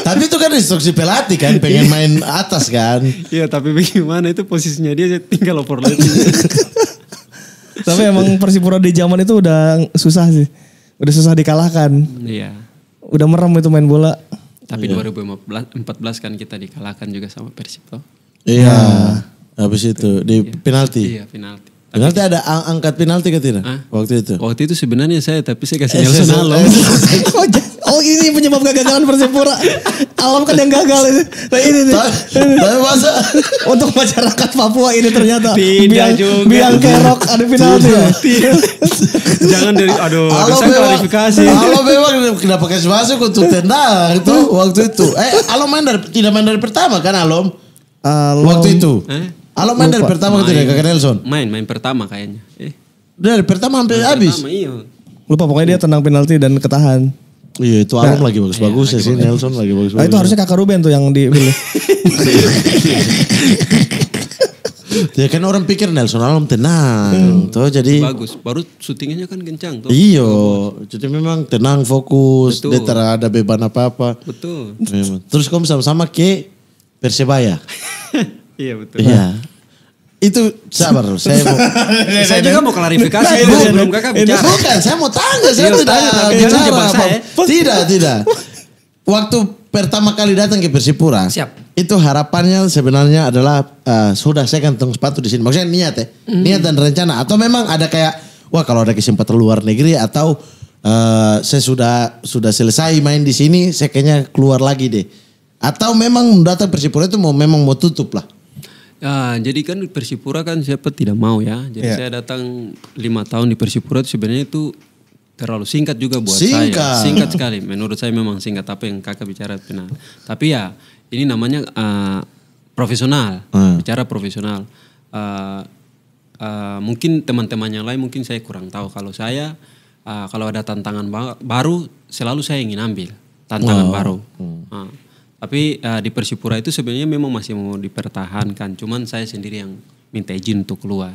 Tapi itu kan instruksi pelatih kan, pengen main atas kan. Iya, tapi bagaimana itu posisinya dia tinggal overlapping. Tapi emang Persipura di zaman itu udah susah sih. Udah susah dikalahkan. Iya. Udah merem itu main bola. Tapi 2014 kan kita dikalahkan juga sama Persib toh. Iya. Habis itu di penalti. Iya, penalti. Penalti ada angkat penalti ke tidak? Hah? Waktu itu. Waktu itu sebenarnya saya, tapi saya kasih Nelson Alom. Oh ini penyebab kegagalan Persipura. Alam kan yang gagal ini. Nah ini nih. Tapi masa Untuk masyarakat Papua ini ternyata Tidak juga. biang kerok ada penalti. Jangan dari, aduh saya klarifikasi. Alo memang kenapa kasih masuk untuk tendang tuh waktu itu. Alo tidak main dari pertama kan Alom? Waktu itu. Alo main dari pertama ke tidak Kakak Nelson? Main pertama kayaknya. Dari pertama sampai habis. Pertama, iya. Lupa pokoknya dia tendang penalti dan ketahan. Iya itu Alom lagi bagus-bagus ya sih. Nelson lagi bagus-bagus. Nah itu harusnya kakak Ruben tuh yang dipilih. Ya kan orang pikir Nelson Alom tenang. Tuh jadi. Bagus, baru syutingannya kan kencang tuh. Iyo, jadi memang tenang, fokus, Betul. dia tak ada beban apa-apa. Betul. Memang. Terus kamu sama-sama ke Persebaya. Iya betul. Iya. Itu sabar, saya mau. Saya juga mau klarifikasi dulu sebelum kakak bicara. Bukan, saya mau tanya, saya Iya, tidak tanya, tapi bicara jangan jebak apa. saya. Tidak. Waktu pertama kali datang ke Persipura, Siap. itu harapannya sebenarnya adalah sudah saya kantong sepatu di sini. Maksudnya niat ya, niat dan rencana. Atau memang ada kayak, wah kalau ada kesempatan luar negeri atau saya sudah selesai main di sini, saya kayaknya keluar lagi deh. Atau memang datang Persipura itu memang mau tutup lah. Ya, jadi kan Persipura kan siapa tidak mau ya. Jadi saya datang 5 tahun di Persipura itu sebenarnya itu terlalu singkat juga buat Singkat. saya. Singkat sekali. Menurut saya memang singkat apa yang kakak bicara benar. Tapi ya ini namanya profesional. Bicara profesional. Mungkin teman-teman yang lain mungkin saya kurang tahu. Kalau saya kalau ada tantangan baru selalu saya ingin ambil tantangan baru. Tapi di Persipura itu sebenarnya memang masih mau dipertahankan. Cuman saya sendiri yang minta izin untuk keluar.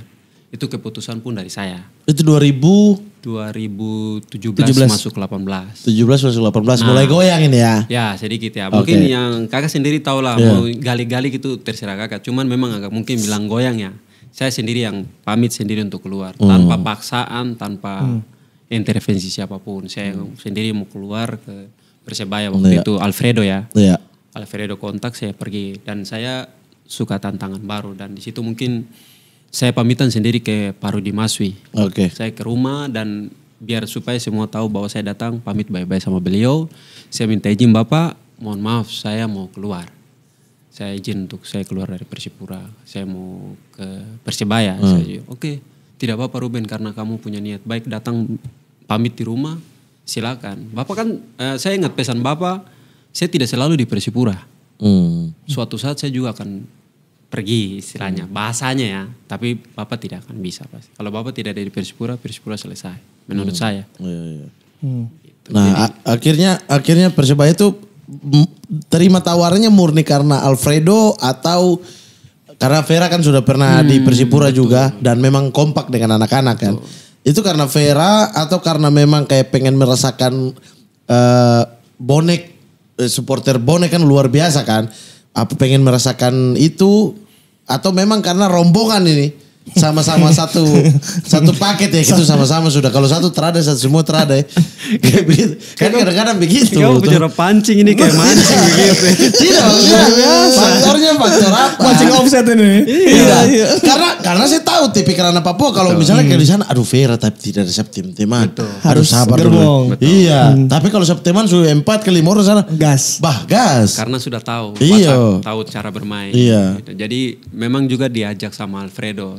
Itu keputusan pun dari saya. Itu 2017 2017 masuk 18. masuk 18 mulai goyang ini ya. Ya sedikit ya. Mungkin yang kakak sendiri tahu lah. Mau gali-gali gitu terserah kakak. Cuman memang agak mungkin bilang goyang ya. Saya sendiri yang pamit sendiri untuk keluar. Tanpa paksaan, tanpa intervensi siapapun. Saya sendiri mau keluar ke Persebaya waktu itu. Alfredo ya. Iya. Alfredo kontak, saya pergi. Dan saya suka tantangan baru. Dan di situ mungkin saya pamitan sendiri ke Parudi Maswi. Oke. Saya ke rumah dan biar supaya semua tahu bahwa saya datang pamit bye-bye sama beliau. Saya minta izin Bapak, mohon maaf saya mau keluar. Saya izin untuk saya keluar dari Persipura. Saya mau ke Persebaya. Saya, oke, tidak apa-apa Ruben karena kamu punya niat baik datang pamit di rumah, silakan. Bapak kan, saya ingat pesan Bapak, saya tidak selalu di Persipura. Suatu saat saya juga akan pergi istilahnya, bahasanya ya. Tapi Bapak tidak akan bisa pasti. Kalau Bapak tidak ada di Persipura, Persipura selesai. Menurut saya. Iya. Gitu. Nah, akhirnya Persebaya itu terima tawarannya murni karena Alfredo atau karena Vera kan sudah pernah di Persipura juga dan memang kompak dengan anak-anak kan. Itu karena Vera atau karena memang kayak pengen merasakan bonek supporter bonek kan luar biasa kan. Apa pengen merasakan itu atau memang karena rombongan ini sama-sama satu paket ya gitu sama-sama sudah. Kalau satu terada satu semua terada ya. Kayak begitu. Kan kadang-kadang begitu. Kamu bicara pancing ini kayak mancing begitu. Tidak maksudnya faktornya faktor apa? Mancing offset ini. Iya. Karena saya tahu tipikal anak Papua kalau misalnya kayak di sana aduh Vera tapi tidak ada Septiman. Harus sabar dulu. Iya. Tapi kalau Septiman sudah 4 ke 5 orang sana Gas. gas. Karena sudah tahu, Iya. tahu cara bermain. Iya. Gitu. Jadi memang juga diajak sama Alfredo.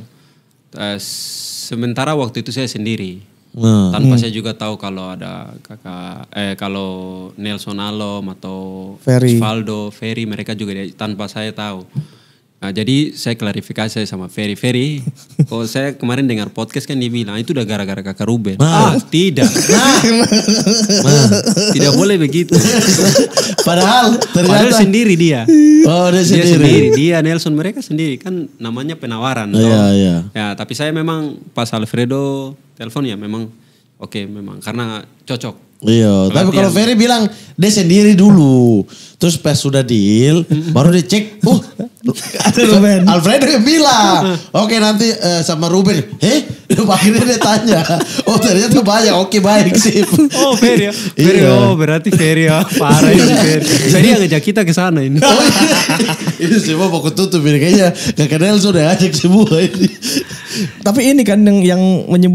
Sementara waktu itu saya sendiri. Tanpa saya juga tahu kalau ada kalau Nelson Alom atau Ferry. Osvaldo, Ferry mereka juga tanpa saya tahu. Nah, jadi saya klarifikasi sama Ferry. Kalau saya kemarin dengar podcast kan dia bilang itu udah gara-gara kakak Ruben. Tidak. Tidak boleh begitu. Padahal ternyata sendiri dia. Oh, dia Dia sendiri. sendiri, dia Nelson mereka sendiri kan namanya penawaran. Iya, toh. iya. Ya, tapi saya memang pas Alfredo telepon ya memang oke memang karena cocok. Iya, tapi kalau Ferry bilang dia sendiri dulu. Terus pas sudah deal, baru dia cek, Ada Ruben. Alfredo yang bilang, oke nanti sama Ruben. Akhirnya dia tanya, oh ternyata banyak, oke baik sih. Oh Ferry ya, Ferry Iya. oh berarti Ferry ya, parah ini Ferry. Ferry yang ngajak kita ke sana ini. Ini semua mau tutup ini kayaknya kakak Nelson udah ngajak semua ini. Tapi ini kan yang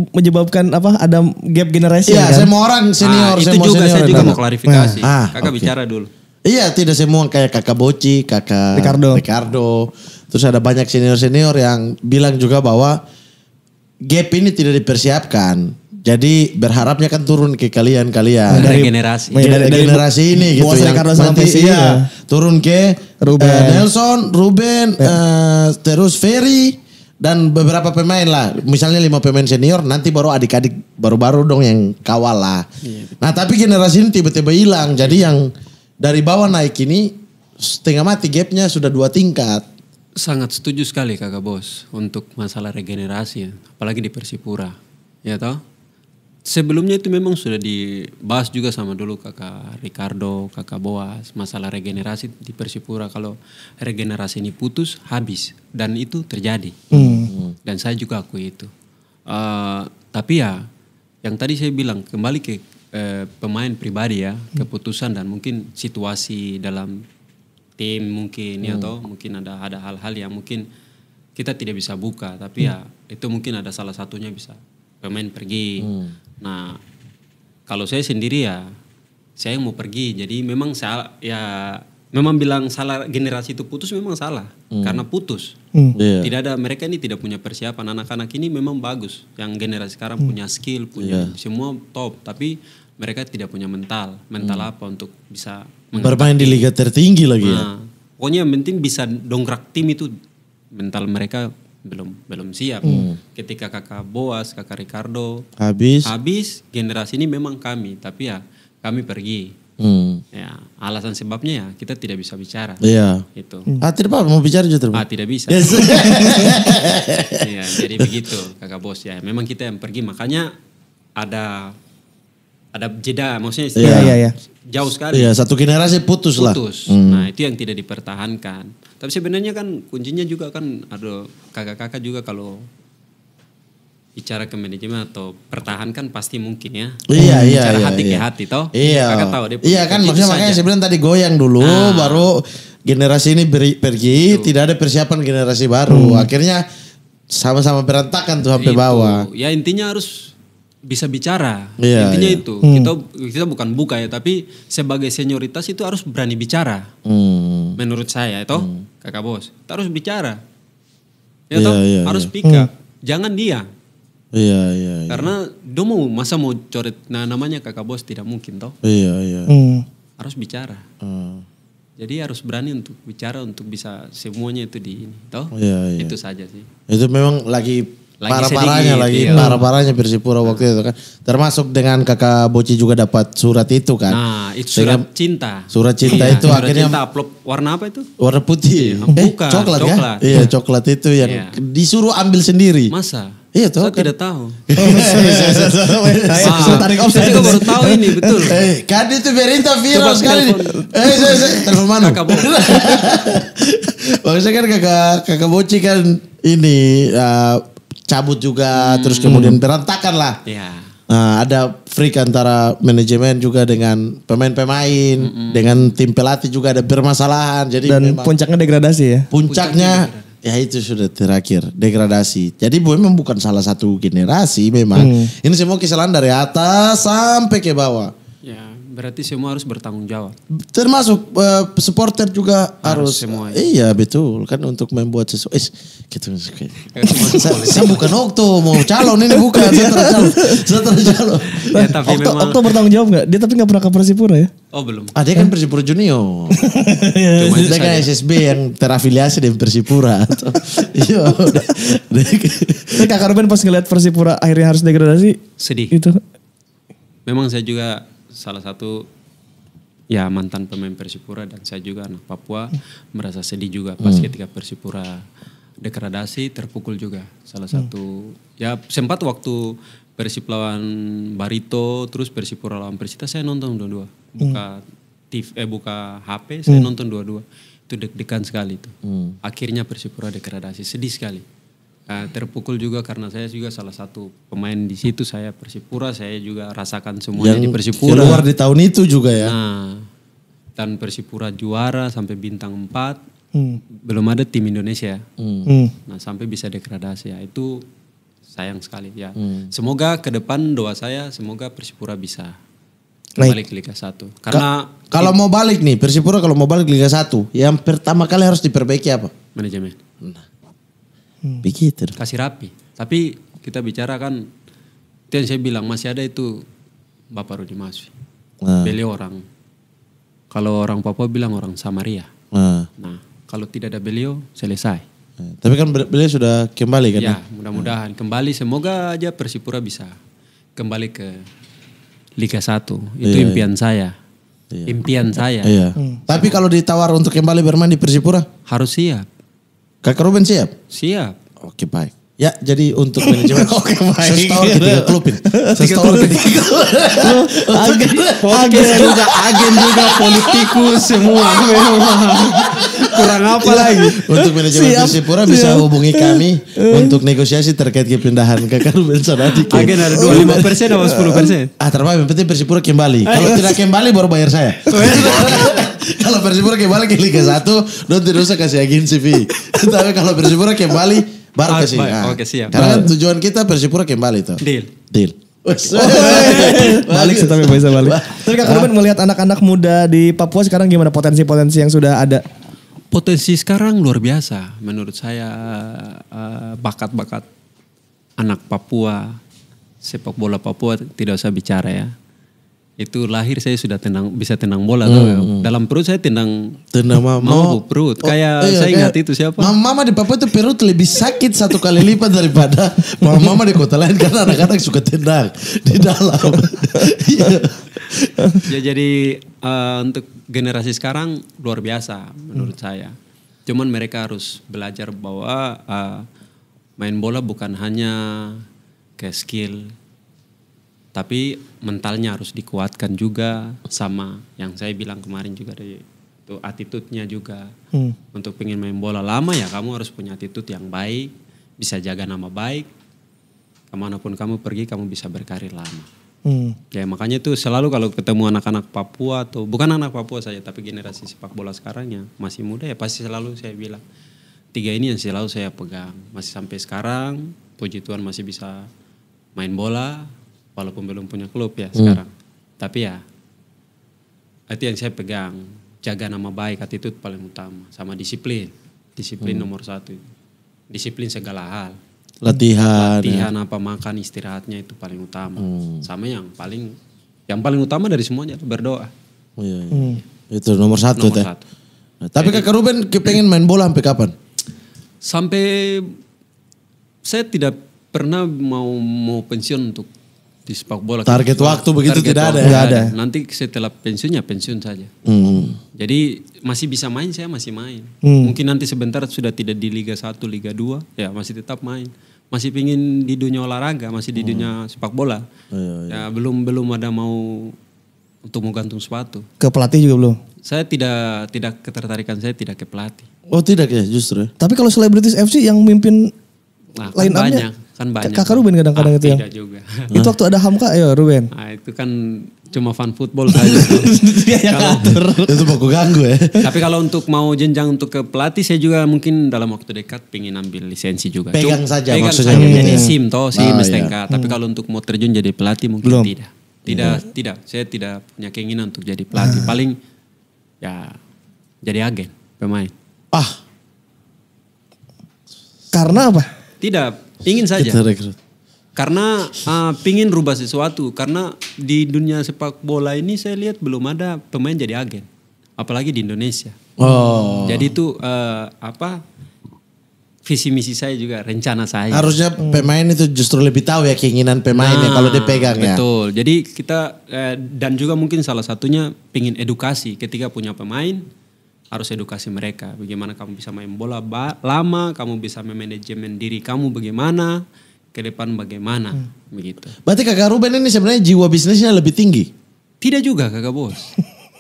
menyebabkan apa ada gap generasi Iya, kan? semua orang senior, itu semua juga senior saya juga yang mau klarifikasi. Kakak oke. bicara dulu. Iya, tidak semua kayak kakak Boci, kakak Ricardo. Terus ada banyak senior-senior yang bilang juga bahwa gap ini tidak dipersiapkan. Jadi berharapnya kan turun ke kalian-kalian. Dari generasi. Dari generasi ini gitu. Boas Yang Ricardo sama nanti Messi, ya. turun ke Ruben. Nelson, Ruben, terus Ferry. Dan beberapa pemain lah. Misalnya 5 pemain senior. Nanti baru adik-adik baru-baru dong yang kawal lah. Nah tapi generasi ini tiba-tiba hilang. Jadi yang dari bawah naik ini setengah mati gapnya sudah 2 tingkat. Sangat setuju sekali kakak bos untuk masalah regenerasi ya. Apalagi di Persipura. Ya toh? Sebelumnya itu memang sudah dibahas juga sama dulu kakak Ricardo, kakak Boas. Masalah regenerasi di Persipura. Kalau regenerasi ini putus, habis. Dan itu terjadi. Dan saya juga akui itu. Tapi ya, yang tadi saya bilang kembali ke pemain pribadi ya. Keputusan dan mungkin situasi dalam tim mungkin ya toh. Mungkin ada hal-hal yang mungkin kita tidak bisa buka. Tapi ya itu mungkin ada salah satunya bisa pemain pergi. Nah, kalau saya sendiri ya, saya yang mau pergi. Jadi memang memang bilang salah generasi itu putus memang salah karena putus. Iya. Tidak ada mereka ini tidak punya persiapan. Anak-anak ini memang bagus. Yang generasi sekarang punya skill, punya semua top. Tapi mereka tidak punya mental. Mental apa untuk bisa Bermain di liga tertinggi lagi ya. Nah, pokoknya yang penting bisa dongkrak tim itu mental mereka belum siap. Ketika kakak Boas, kakak Ricardo habis generasi ini memang kami, tapi ya kami pergi. Ya, alasan sebabnya ya kita tidak bisa bicara. Iya. Itu. Tidak apa mau bicara juga Tidak bisa. Yes. Ya, jadi begitu kakak Bos ya. Memang kita yang pergi makanya ada jeda maksudnya Iya. jauh sekali. Iya, satu generasi putus lah. Nah, itu yang tidak dipertahankan. Tapi sebenarnya kan kuncinya juga kan ada kakak-kakak juga kalau bicara ke manajemen atau pertahankan pasti mungkin ya. Iya. Bicara hati ke hati toh. Iya. Kakak tahu dia Iya kan makanya saya bilang tadi goyang dulu baru generasi ini pergi tidak ada persiapan generasi baru. Akhirnya sama-sama berantakan tuh sampai bawah. Ya intinya harus bisa bicara. Iya, Intinya iya. itu. Kita bukan buka ya, tapi sebagai senioritas itu harus berani bicara. Menurut saya itu, kakak Bos, kita harus bicara. Ya Iya, toh, iya, harus iya. speak up. Jangan dia. Iya, iya. Karena dia masa mau coret namanya kakak bos tidak mungkin toh. Iya, iya. Harus bicara. Jadi harus berani untuk bicara untuk bisa semuanya itu di ini toh. Iya, iya. Itu saja sih. Itu memang lagi sedikit, parah-parahnya iya. parah-parahnya Persipura waktu itu kan. Termasuk dengan kakak Boci juga dapat surat itu kan. Nah, itu surat Dengan- cinta. Surat cinta Iya, itu surat akhirnya cinta upload warna apa itu? warna putih. Bukan, coklat ya? coklat. Iya, coklat itu yang Iya. disuruh ambil sendiri. Masa? Iya toh. Saya tidak tahu. Saya tarik offside. Saya juga baru tahu ini betul. Kan itu berita viral Coba sekali. telepon. Saya telepon mana? Kakak bos. Maksudnya kan kakak Boci kan ini cabut juga terus kemudian berantakan lah. Ya. Nah, ada freak antara manajemen juga dengan pemain-pemain, dengan tim pelatih juga ada permasalahan. Jadi Dan memang puncaknya degradasi ya. puncaknya ya itu sudah terakhir degradasi. Jadi memang bukan salah satu generasi memang. Ini semua kesalahan dari atas sampai ke bawah. Ya, berarti semua harus bertanggung jawab. Termasuk supporter juga harus semua. iya betul kan untuk membuat sesuatu gitu. Saya bukan Okto mau calon ini bukan saya tercalon. Ya, tapi memang. Okto bertanggung jawab gak? Dia tapi gak pernah ke Persipura ya? Oh belum. Dia kan Persipura Junior. Cuma itu Dia kan saja. SSB yang terafiliasi dengan Persipura. Iya. Tapi Kakak Ruben pas ngeliat Persipura akhirnya harus degradasi. Sedih. Itu. Memang saya juga salah satu ya mantan pemain Persipura dan saya juga anak Papua merasa sedih juga pas ketika Persipura degradasi terpukul juga salah satu ya sempat waktu Persib lawan Barito terus Persipura lawan Persita saya nonton dua-dua buka TV buka HP saya nonton dua-dua itu deg-degan sekali itu akhirnya Persipura degradasi sedih sekali. Terpukul juga karena saya juga salah satu pemain di situ saya Persipura saya juga rasakan semuanya di Yang Persipura. keluar di tahun itu juga ya. Nah, dan Persipura juara sampai bintang 4 belum ada tim Indonesia. Nah sampai bisa degradasi ya itu sayang sekali ya. Semoga ke depan doa saya semoga Persipura bisa kembali ke Liga 1. Karena Kalau mau balik nih Persipura kalau mau balik Liga 1 yang pertama kali harus diperbaiki apa? manajemen Begitu. kasih rapi. Tapi kita bicara kan itu yang saya bilang masih ada itu Bapak Rudi Maswi. Beliau orang kalau orang Papua bilang orang Samaria. Nah, kalau tidak ada beliau selesai. Tapi kan beliau sudah kembali kan? Ya, mudah-mudahan kembali. Semoga aja Persipura bisa kembali ke Liga 1. Itu impian saya. Impian saya. Iya. Tapi kalau ditawar untuk kembali bermain di Persipura, Harus siap. Kakak Ruben siap? Siap. Oke baik. Ya jadi untuk manajemen. Oke baik. Setahun ketiga klubin. Setahun ketiga. Agen juga politikus semua. Kurang apa lagi? Untuk manajemen Persipura bisa hubungi kami untuk negosiasi terkait kepindahan Kakak Ruben Sonadi. Agen ada 25% atau 10%? Terbaik, yang penting Persipura kembali. Kalau tidak kembali baru bayar saya. Kalau Persipura kembali ke Liga 1, don tidak usah kasih agensi fee. Tapi kalau Persipura kembali baru kasih. Baik, oke, siap. Karena kan tujuan kita Persipura kembali tuh. Deal. Balik sih tapi bisa balik. Tapi Kakak Ruben melihat anak-anak muda di Papua sekarang gimana potensi-potensi yang sudah ada? Potensi sekarang luar biasa menurut saya bakat-bakat anak Papua sepak bola Papua tidak usah bicara ya. Itu lahir saya sudah bisa tendang bola tuh. Dalam perut saya tendang mau perut. Kayak saya ingat itu siapa? Mama di Papua itu perut lebih sakit 1 kali lipat daripada mama di kota lain karena anak-anak suka tendang di dalam. Ya jadi untuk generasi sekarang luar biasa menurut saya. Cuman mereka harus belajar bahwa main bola bukan hanya ke skill, tapi mentalnya harus dikuatkan juga sama yang saya bilang kemarin juga dari itu attitude-nya juga. Untuk pengen main bola lama ya kamu harus punya attitude yang baik, bisa jaga nama baik. Kemanapun kamu pergi kamu bisa berkarir lama. Ya makanya itu selalu kalau ketemu anak-anak Papua atau bukan anak Papua saja tapi generasi sepak bola sekarang ya masih muda ya pasti selalu saya bilang 3 ini yang selalu saya pegang. Masih sampai sekarang puji Tuhan masih bisa main bola walaupun belum punya klub ya sekarang. Tapi ya itu yang saya pegang. Jaga nama baik, attitude paling utama. Sama disiplin. Disiplin nomor 1. Disiplin segala hal. Latihan. Latihan apa makan istirahatnya itu paling utama. Sama yang paling utama dari semuanya berdoa. Iya, iya. Itu nomor satu. Nomor satu. Nah, tapi Kakak Ruben pengen main bola sampai kapan? Sampai saya tidak pernah mau pensiun untuk di sepak bola. Target waktu begitu tidak ada. Tidak ada. Nanti setelah pensiunnya pensiun saja. Jadi masih bisa main, saya masih main. Mungkin nanti sebentar sudah tidak di Liga 1, Liga 2, ya masih tetap main. Masih pingin di dunia olahraga, masih di dunia sepak bola. Ya belum ada mau untuk mau gantung sepatu. Ke pelatih juga belum? Saya tidak ketertarikan saya tidak ke pelatih. Oh tidak ya justru. Tapi kalau Selebritis FC yang mimpin Nah, line up-nya kan banyak. Kakak Ruben kadang-kadang itu yang. Tidak juga. Itu waktu ada Hamka, ayo Ruben. Nah, itu kan cuma fan football saja. Dia yang ngatur. Itu mau ganggu ya. Tapi kalau untuk mau jenjang untuk ke pelatih, saya juga mungkin dalam waktu dekat pengen ambil lisensi juga. Pegang saja pegang maksudnya. saja. Jadi SIM SIM Ah, STNK. Tapi kalau untuk mau terjun jadi pelatih mungkin Belum. tidak. Tidak. Saya tidak punya keinginan untuk jadi pelatih. Paling ya jadi agen pemain. Karena apa? Tidak, ingin saja. Kita rekrut. Karena pingin rubah sesuatu. Karena di dunia sepak bola ini saya lihat belum ada pemain jadi agen. Apalagi di Indonesia. Oh. Jadi itu visi misi saya juga, rencana saya. Harusnya pemain itu justru lebih tahu ya keinginan pemainnya kalau dia pegang ya. Betul. Jadi kita dan juga mungkin salah satunya pingin edukasi ketika punya pemain harus edukasi mereka. Bagaimana kamu bisa main bola lama, kamu bisa memanajemen diri kamu bagaimana, ke depan bagaimana, begitu. Berarti Kakak Ruben ini sebenarnya jiwa bisnisnya lebih tinggi. Tidak juga kakak bos.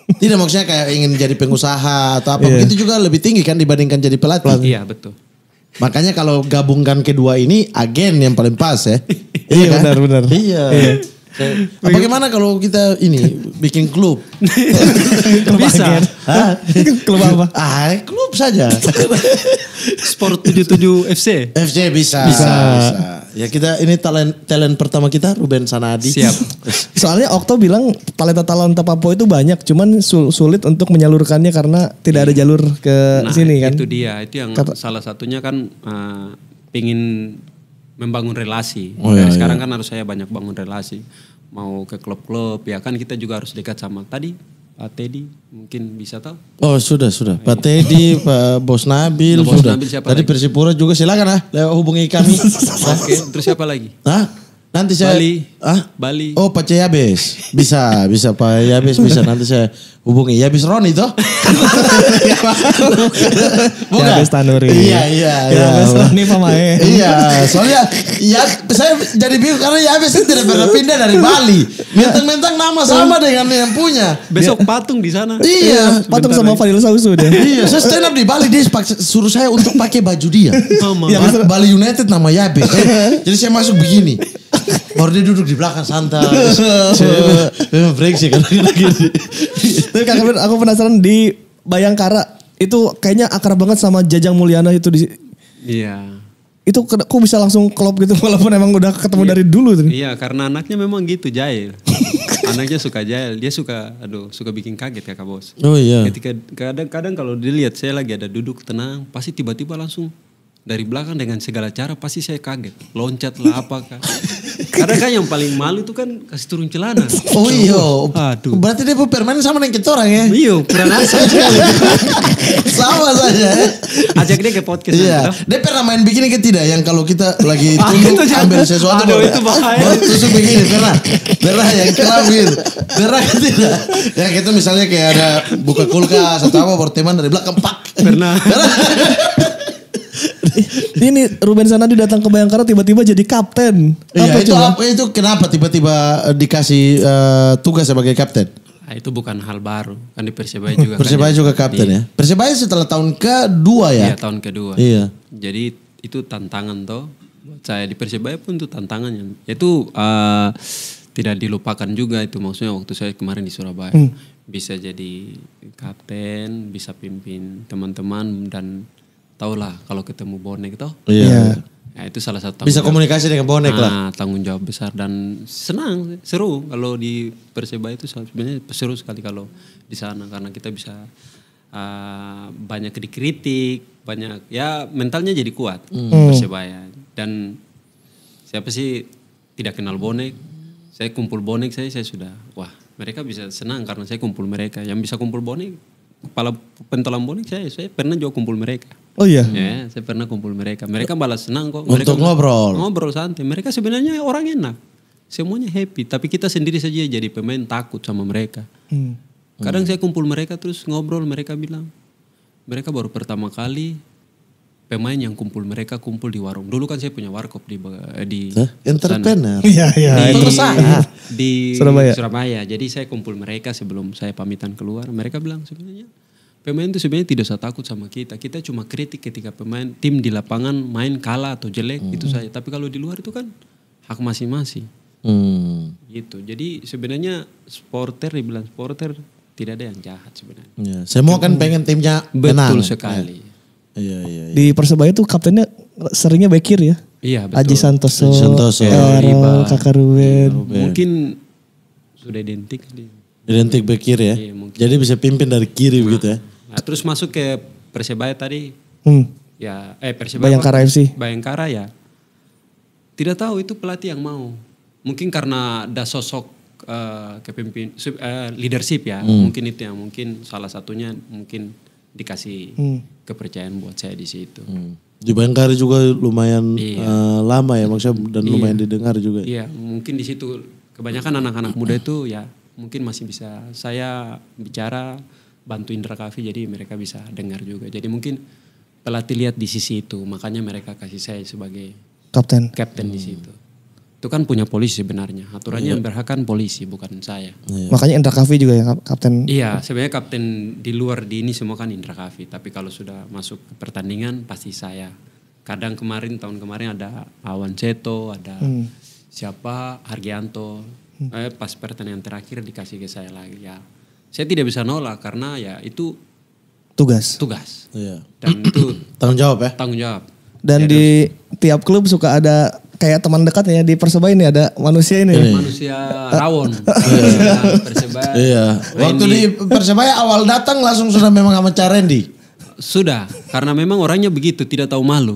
Tidak maksudnya kayak ingin jadi pengusaha atau apa begitu juga lebih tinggi kan dibandingkan jadi pelatih. Iya betul. Makanya kalau gabungkan kedua ini agen yang paling pas ya. Iya, kan? benar. Iya. Bagaimana kalau kita ini bikin klub? Klub Bisa. agen. Hah? Klub apa? Klub saja. Sport 77 FC. FC bisa. Ya kita ini talent pertama kita Ruben Sanadi. Siap. Soalnya Okto bilang talenta Papua itu banyak, cuman sulit untuk menyalurkannya karena tidak ada jalur ke sini kan. Itu dia, itu yang salah satunya kan pingin membangun relasi. Sekarang kan harus saya banyak bangun relasi. Mau ke klub-klub ya kan kita juga harus dekat sama tadi Pak Teddy mungkin bisa tahu. Oh sudah. Pak Teddy, Pak Bos Nabil Bos sudah. Nabil siapa Tadi lagi? Persipura juga silakan hubungi kami. Oke, terus siapa lagi? Nanti saya Bali. Oh Pak Yabes. Bisa Pak Yabes bisa nanti saya hubungi. Yabes Roni toh? Yabes Tanuri. Iya. Yabes Roni pemain. Iya, soalnya ya saya jadi bingung karena Yabes itu tidak pernah pindah dari Bali. Mentang-mentang nama sama dengan yang punya. Besok patung di sana. Iya. Patung sama Fadil Sausu deh. Iya, saya stand up di Bali dia suruh saya untuk pakai baju dia. Bali United nama Yabes. Jadi saya masuk begini. Baru dia duduk di belakang santai. Memang brengsek kan gitu. Tapi Kakak Ben, aku penasaran di Bayangkara itu kayaknya akrab banget sama Jajang Mulyana itu di. Iya. Itu kok bisa langsung klop gitu walaupun emang udah ketemu dari dulu tuh. Iya, karena anaknya memang gitu jahil. Anaknya suka jahil, dia suka bikin kaget kakak bos. Oh iya. Ketika kadang-kadang kalau dilihat saya lagi ada duduk tenang, pasti tiba-tiba langsung dari belakang dengan segala cara pasti saya kaget, loncat lah apakah. Karena kan yang paling malu itu kan kasih turun celana. Oh iya. Aduh. Berarti dia permanen sama dengan kita orang ya? Iya, kurang asal sekali. Sama saja ya. Ajak dia ke podcast. Iya. nanti, Dia pernah main begini ke tidak? Yang kalau kita lagi tunduk itu jangan. ambil sesuatu. Aduh, itu bahaya. Baru tusuk begini. Pernah yang kelam gitu. Pernah ke tidak? Ya gitu misalnya kayak ada buka kulkas atau apa. Baru teman dari belakang pak. Pernah. Ini Ruben Sanadi datang ke Bayangkara tiba-tiba jadi kapten. Iya, Apa itu kenapa tiba-tiba dikasih tugas sebagai kapten? Nah, itu bukan hal baru. Kan di Persebaya juga. Persebaya juga kapten ya? Persebaya setelah tahun kedua ya? Iya, tahun kedua. Iya. Jadi itu tantangan toh. Buat saya di Persebaya pun itu tantangannya. Itu tidak dilupakan juga itu. Maksudnya waktu saya kemarin di Surabaya. Bisa jadi kapten, bisa pimpin teman-teman dan tahulah kalau ketemu bonek toh. Iya. Ya, itu salah satu Bisa komunikasi dengan bonek lah. tanggung jawab besar dan senang, seru kalau di Persebaya itu sebenarnya seru sekali kalau di sana karena kita bisa banyak dikritik, banyak ya mentalnya jadi kuat Persebaya dan siapa sih tidak kenal bonek. Saya kumpul bonek saya sudah, wah mereka bisa senang karena saya kumpul mereka. Yang bisa kumpul bonek, kepala pentolan bonek saya pernah juga kumpul mereka. Oh iya. Ya, saya pernah kumpul mereka. Mereka balas senang kok. Mereka Untuk ngobrol. Ngobrol santai. Mereka sebenarnya orang enak. Semuanya happy. Tapi kita sendiri saja jadi pemain takut sama mereka. Kadang saya kumpul mereka terus ngobrol. Mereka bilang, mereka baru pertama kali pemain yang kumpul mereka kumpul di warung. Dulu kan saya punya warkop di Entrepreneur. Iya, iya. di Surabaya. Surabaya. Jadi saya kumpul mereka sebelum saya pamitan keluar. Mereka bilang sebenarnya pemain itu sebenarnya tidak usah takut sama kita. Kita cuma kritik ketika pemain tim di lapangan main kalah atau jelek itu saja. Tapi kalau di luar itu kan hak masing-masing. Gitu. Jadi sebenarnya dibilang supporter tidak ada yang jahat sebenarnya. Ya, semua kan pengen timnya menang. Betul sekali. Iya. Di Persebaya tuh kaptennya seringnya back kiri ya. Iya betul. Aji Santoso, Santoso, Errol, Kakak Ruben. Mungkin sudah identik. Identik back kiri ya. Iya, mungkin. Jadi bisa pimpin dari kiri begitu ya. Nah, terus masuk ke Persebaya tadi. Ya, Persebaya. Bayangkara FC. Bayangkara ya. Tidak tahu itu pelatih yang mau. Mungkin karena ada sosok kepemimpin leadership ya. Mungkin itu yang mungkin salah satunya mungkin dikasih kepercayaan buat saya di situ. Di Bayangkara juga lumayan lama ya maksudnya dan lumayan didengar juga. Iya, mungkin di situ kebanyakan anak-anak muda itu ya mungkin masih bisa saya bicara bantu Indra Kafi jadi mereka bisa dengar juga. Jadi mungkin pelatih lihat di sisi itu, makanya mereka kasih saya sebagai kapten di situ. Itu kan punya polisi sebenarnya. Aturannya yang berhak kan polisi bukan saya. Makanya Indra Kafi juga ya kapten. Iya, sebenarnya kapten di luar di ini semua kan Indra Kafi. Tapi kalau sudah masuk ke pertandingan pasti saya. Kadang tahun kemarin ada Awan Ceto, ada siapa Hargianto. Pas pertandingan terakhir dikasih ke saya lagi ya. Saya tidak bisa nolak karena ya itu Tugas. Iya. Dan itu Tanggung jawab ya. tanggung jawab. Dan di tiap klub suka ada kayak teman dekatnya di Persebaya ini ada manusia ini. Manusia rawon. Persebaya. Iya. Waktu di Persebaya awal datang langsung sudah memang sama Carendi. Sudah, karena memang orangnya begitu, tidak tahu malu.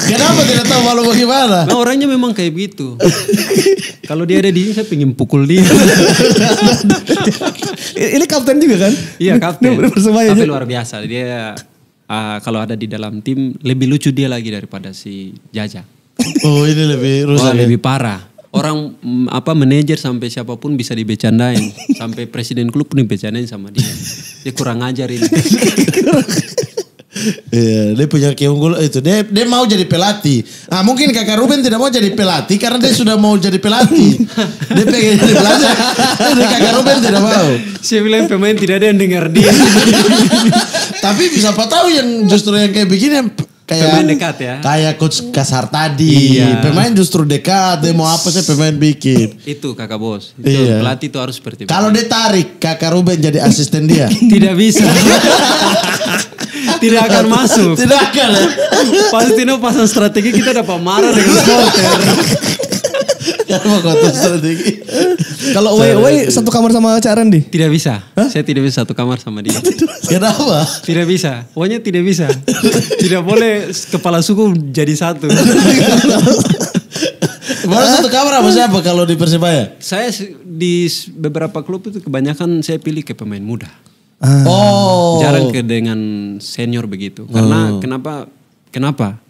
Kenapa tidak tahu malu bagaimana? Nah, orangnya memang kayak begitu. Kalau dia ada di sini saya pengen pukul dia. Ini kapten juga kan? Iya kapten. Di Persebaya. Tapi luar biasa. Dia kalau ada di dalam tim lebih lucu dia lagi daripada si Jaja. Oh ini lebih rusak. Wah, lebih parah. Orang manajer sampai siapapun bisa dibecandain. Sampai presiden klub pun dibecandain sama dia. Dia kurang ajar ini. Iya, dia punya keunggulan itu. Dia mau jadi pelatih. Ah, mungkin Kakak Ruben tidak mau jadi pelatih karena dia sudah mau jadi pelatih. Dia pengen jadi pelatih. Jadi Kakak Ruben tidak mau. Saya bilang pemain tidak ada yang dengar dia. Tapi siapa tahu yang justru yang kayak begini kayak Pemain dekat ya. Kayak coach Kasar tadi. Iya. Pemain justru dekat. Dia mau apa sih pemain bikin. Itu kakak bos. Itu Iya. pelatih itu harus seperti itu. Kalau dia tarik Kakak Ruben jadi asisten dia. Tidak bisa. Tidak akan masuk. Tidak akan ya. Pasti pasang strategi kita dapat marah dengan supporter. Kalau mau kotor strategi. Kalau away satu kamar sama Cak Randy? Tidak bisa. Saya tidak bisa satu kamar sama dia. Kenapa? Tidak bisa. Pokoknya tidak bisa. Tidak boleh kepala suku jadi satu. Baru satu kamar apa siapa kalau di Persebaya? Saya di beberapa klub itu kebanyakan saya pilih ke pemain muda. Oh. Jarang ke dengan senior begitu. Karena kenapa?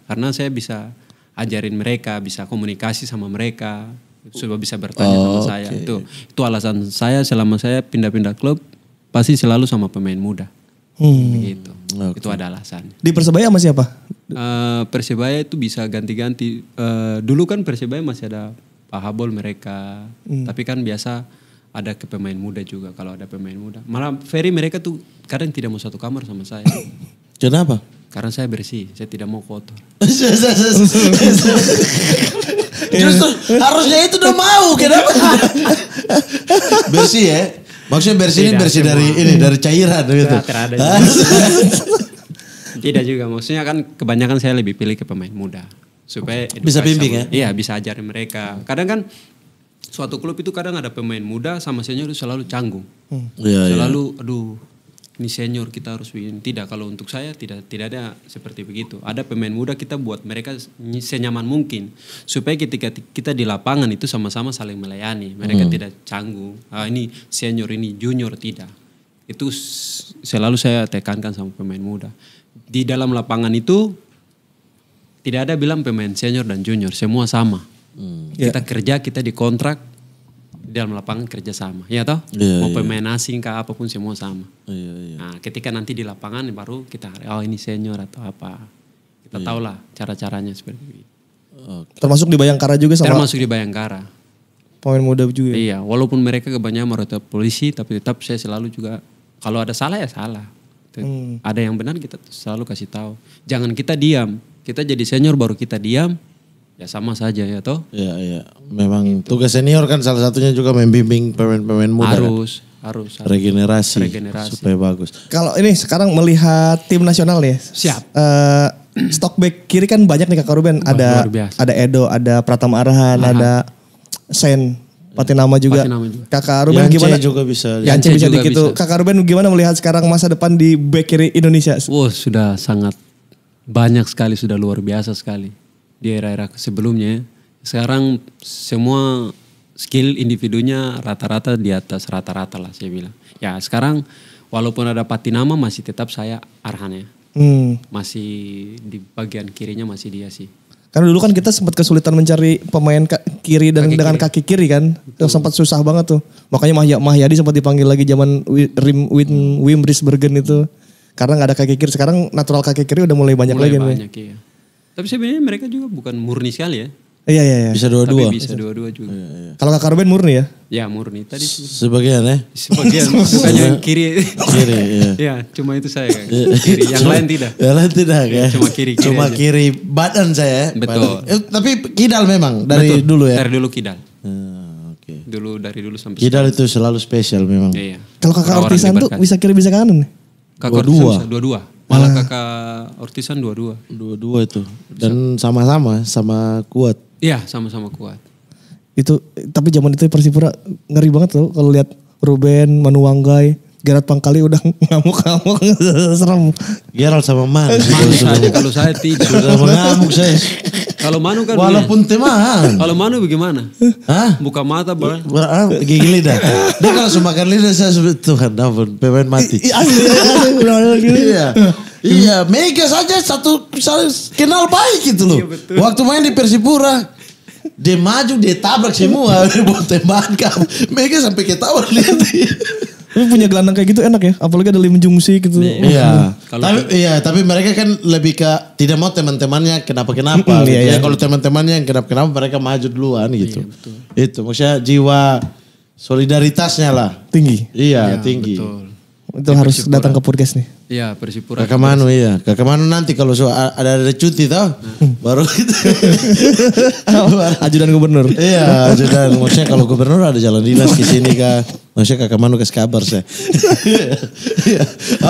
Karena saya bisa ajarin mereka, bisa komunikasi sama mereka, supaya bisa bertanya sama saya. Itu alasan saya selama saya pindah-pindah klub pasti selalu sama pemain muda. Begitu. Itu ada alasan. Di Persebaya sama siapa? Persebaya itu bisa ganti-ganti. Dulu kan Persebaya masih ada Pak Habol mereka. Tapi kan biasa ada ke pemain muda juga kalau ada pemain muda. Malah Ferry mereka tuh kadang tidak mau satu kamar sama saya. Kenapa? Karena saya bersih, saya tidak mau kotor. Justru harusnya itu udah mau. Kenapa? Bersih ya. Maksudnya bersih ini Tidak, bersih cuma- dari ini dari cairan gitu. Tidak ada. Tidak juga, maksudnya kan kebanyakan saya lebih pilih ke pemain muda. Supaya Bisa edukasi bimbing sama- Iya, bisa ajarin mereka. Kadang kan suatu klub itu kadang ada pemain muda sama senior itu selalu canggung. Iya, iya. Selalu aduh ini senior kita harus begini. Tidak, kalau untuk saya tidak ada seperti begitu. Ada pemain muda kita buat mereka senyaman mungkin supaya ketika kita di lapangan itu sama-sama saling melayani. Mereka tidak canggung. Ini senior, ini junior, tidak. Itu selalu saya tekankan sama pemain muda. Di dalam lapangan itu tidak ada bilang pemain senior dan junior, semua sama. Kita kerja, kita dikontrak di dalam lapangan kerja sama, ya toh? Mau pemain asing kah apapun semua sama. Nah, ketika nanti di lapangan baru kita, oh ini senior atau apa, kita tahulah cara-caranya seperti itu. Termasuk di Bayangkara juga sama. Termasuk di Bayangkara. Pemain muda juga. Iya, walaupun mereka kebanyakan merupakan polisi, tapi tetap saya selalu juga kalau ada salah ya salah. Ada yang benar kita selalu kasih tahu. Jangan kita diam. Kita jadi senior baru kita diam. Ya sama saja ya toh. Iya. Memang tugas senior kan salah satunya juga membimbing pemain-pemain muda. Harus. Regenerasi. Supaya bagus. Kalau ini sekarang melihat tim nasional nih. Siap. Stok back kiri kan banyak nih Kakak Ruben. Ada Edo, ada Pratama Arhan, ada Sen, Patinama juga. Kakak Ruben Yance gimana? juga bisa. Yance bisa dikit tuh. Kakak Ruben gimana melihat sekarang masa depan di back kiri Indonesia? Sudah sangat banyak sekali, sudah luar biasa sekali. Di era-era sebelumnya, sekarang semua skill individunya rata-rata di atas rata-rata lah saya bilang. Ya sekarang walaupun ada Patinama masih tetap saya Arhan ya. Masih di bagian kirinya masih dia sih. Karena dulu kan kita sempat kesulitan mencari pemain kiri dan dengan kaki kiri kan. Yang sempat susah banget tuh. Makanya Mahyadi sempat dipanggil lagi zaman Wim Risbergen itu. Karena gak ada kaki kiri. Sekarang natural kaki kiri udah mulai banyak lagi. Banyak iya. Tapi sebenarnya mereka juga bukan murni sekali ya. Iya. Bisa dua-dua. Tapi bisa dua-dua juga. Iya. Kalau Kakak Ruben murni ya? Ya murni. Tadi sebagian ya? Sebagian. Bukannya yang kiri. Kiri iya. Ya cuma itu saya kan. Kiri. Yang lain tidak. Yang lain tidak ya. Cuma kiri. Cuma kiri badan saya. Betul. Tapi kidal memang dari dulu ya? Dari dulu kidal. Oke. Dari dulu sampai kidal itu selalu spesial memang. Iya. Kalau Kakak Ortisan tuh bisa kiri bisa kanan nih? Kakak Ortisan dua-dua. Malah Kakak Ortisan dua-dua. Dua-dua itu. Dan sama-sama, sama kuat. Iya, sama-sama kuat. Itu tapi zaman itu Persipura ngeri banget tuh kalau lihat Ruben, Manu Wanggai, Gerard Pangkali udah ngamuk-ngamuk serem. Gerald sama Manu saja kalau saya tidak. Sudah mengamuk saya. Kalau Manu kan walaupun teman. Kalau Manu bagaimana? Hah? Buka mata gigi lidah. Dia kalau semakan lidah saya sebut Tuhan ampun pemain mati. Iya, Mega saja satu kenal baik gitu loh. Iya, waktu main di Persipura, dia maju, dia tabrak semua, dia buat tembakan. Mega sampai ketawa lihat. Tapi punya gelandang kayak gitu enak ya, apalagi ada Lim Jung Si gitu. Iya. Tapi mereka kan lebih ke tidak mau teman-temannya kenapa-kenapa. Iya. Kalau teman-temannya yang kenapa-kenapa mereka maju duluan gitu. Iya, itu maksudnya jiwa solidaritasnya lah. Tinggi. Iya, tinggi. Betul. Itu harus datang ke podcast nih. Iya, Persipura. Kakak Manu iya. Kakak Manu nanti kalau ada cuti tau. Baru gitu. Ajudan gubernur. Iya, ajudan. Maksudnya kalau gubernur ada jalan dinas ke sini kah. Maksudnya Kakak Manu kasih kabar saya.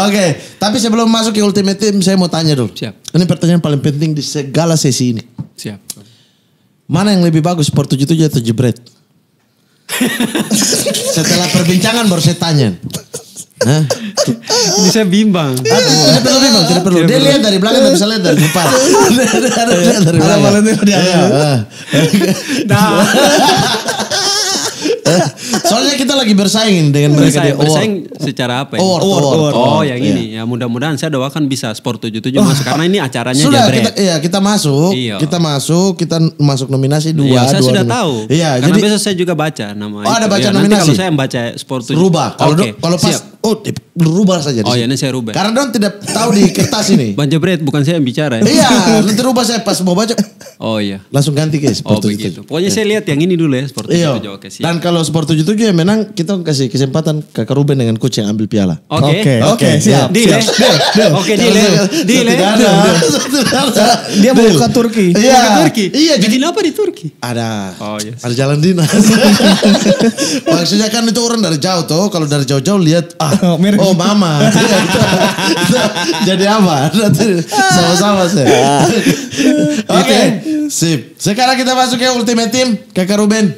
Oke, tapi sebelum masuk ke Ultimate Team saya mau tanya dulu. Siap. Ini pertanyaan paling penting di segala sesi ini. Siap. Mana yang lebih bagus, Sport 77 atau Jebret? Setelah perbincangan baru saya tanya. Hah? Ini saya bimbang. Tidak perlu. Dia lihat dari belakang, tidak bisa lihat dari depan. Lihat dari belakang. Soalnya kita lagi bersaing dengan mereka di award. Bersaing secara apa ya? Award. Oh yang ini. Ya mudah-mudahan saya doakan bisa Sport 77 masuk. Karena ini acaranya sudah, Jebret. kita masuk. Iya. Kita masuk nominasi 2. Iya, saya sudah tahu. Iya, karena jadi besok saya juga baca nama itu. ada baca ya, nominasi. Nanti kalau saya baca Sport 77. Rubah. Kalau pas rubah saja. Oh ya ini saya rubah. Karena don tidak tahu di kertas ini. Bang Jebret bukan saya yang bicara ya. Iya, nanti rubah saya pas mau baca. Oh iya. Langsung ganti ke Sport 77. Begitu. Pokoknya saya lihat yang ini dulu ya Sport 77. Iya. Oke, siap. Dan kalau Sport 77 yang menang, kita kasih kesempatan Kakak Ruben dengan coach yang ambil piala. Oke, siap. Deal. Oke, deal. Dia mau ke Turki. Iya. Iya, bikin apa di Turki? Ada. Oh, yes. Ada jalan dinas. Maksudnya kan itu orang dari jauh tuh. Kalau dari jauh-jauh lihat, oh mama. Jadi apa? Sama-sama sih. Oke, sip. Sekarang kita masuk ke Ultimate Team, Kakak Ruben.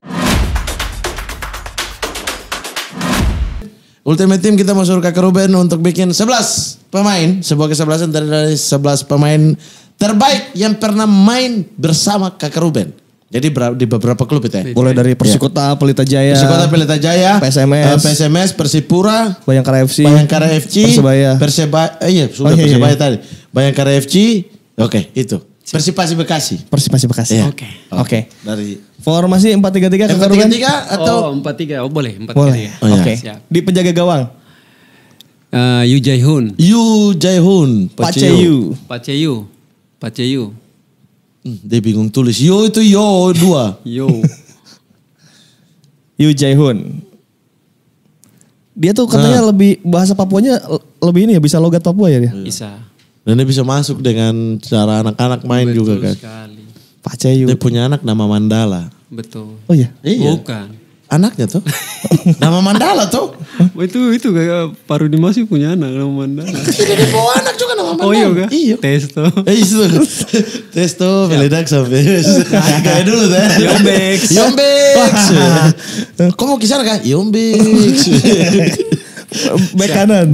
Ultimate Team kita mau suruh Kakak Ruben untuk bikin 11 pemain. Sebuah kesebelasan dari 11 pemain terbaik yang pernah main bersama Kakak Ruben. Jadi di beberapa klub itu ya. Mulai dari Persikota, Pelita Jaya, Persikota, Pelita Jaya, PSMS, Persipura, Bayangkara FC, Persebaya, Persebaya tadi. Bayangkara FC, oke itu. Persipasi Bekasi. Iya. Oke. Dari formasi 4-3-3 Kakak Ruben. 4-3-3 atau 4-3. Boleh 4-3. Boleh. Oke. Siap. Di penjaga gawang. Yu Jae-hoon. Yu Jae-hoon. Paceyu. Dia bingung tulis. Yo itu yo 2. Yo. Yu Jae-hoon. Dia tuh katanya lebih bahasa Papuanya lebih ini ya, bisa logat Papua ya dia. Bisa. Dan dia bisa masuk dengan cara anak-anak main juga kan. Sekali. Paceyu. Dia punya anak nama Mandala. Betul. Oh iya. Bukan. Anaknya tuh. Nama Mandala tuh. Itu kayak Parudi masih punya anak nama Mandala. Dia bawa anak juga nama Mandala. Oh iya kah? Iya. Testo. Itu. Testo, meledak sampai. Kayak dulu deh. Yombeks. Kok mau kisah kah? Yombeks. Bek kanan.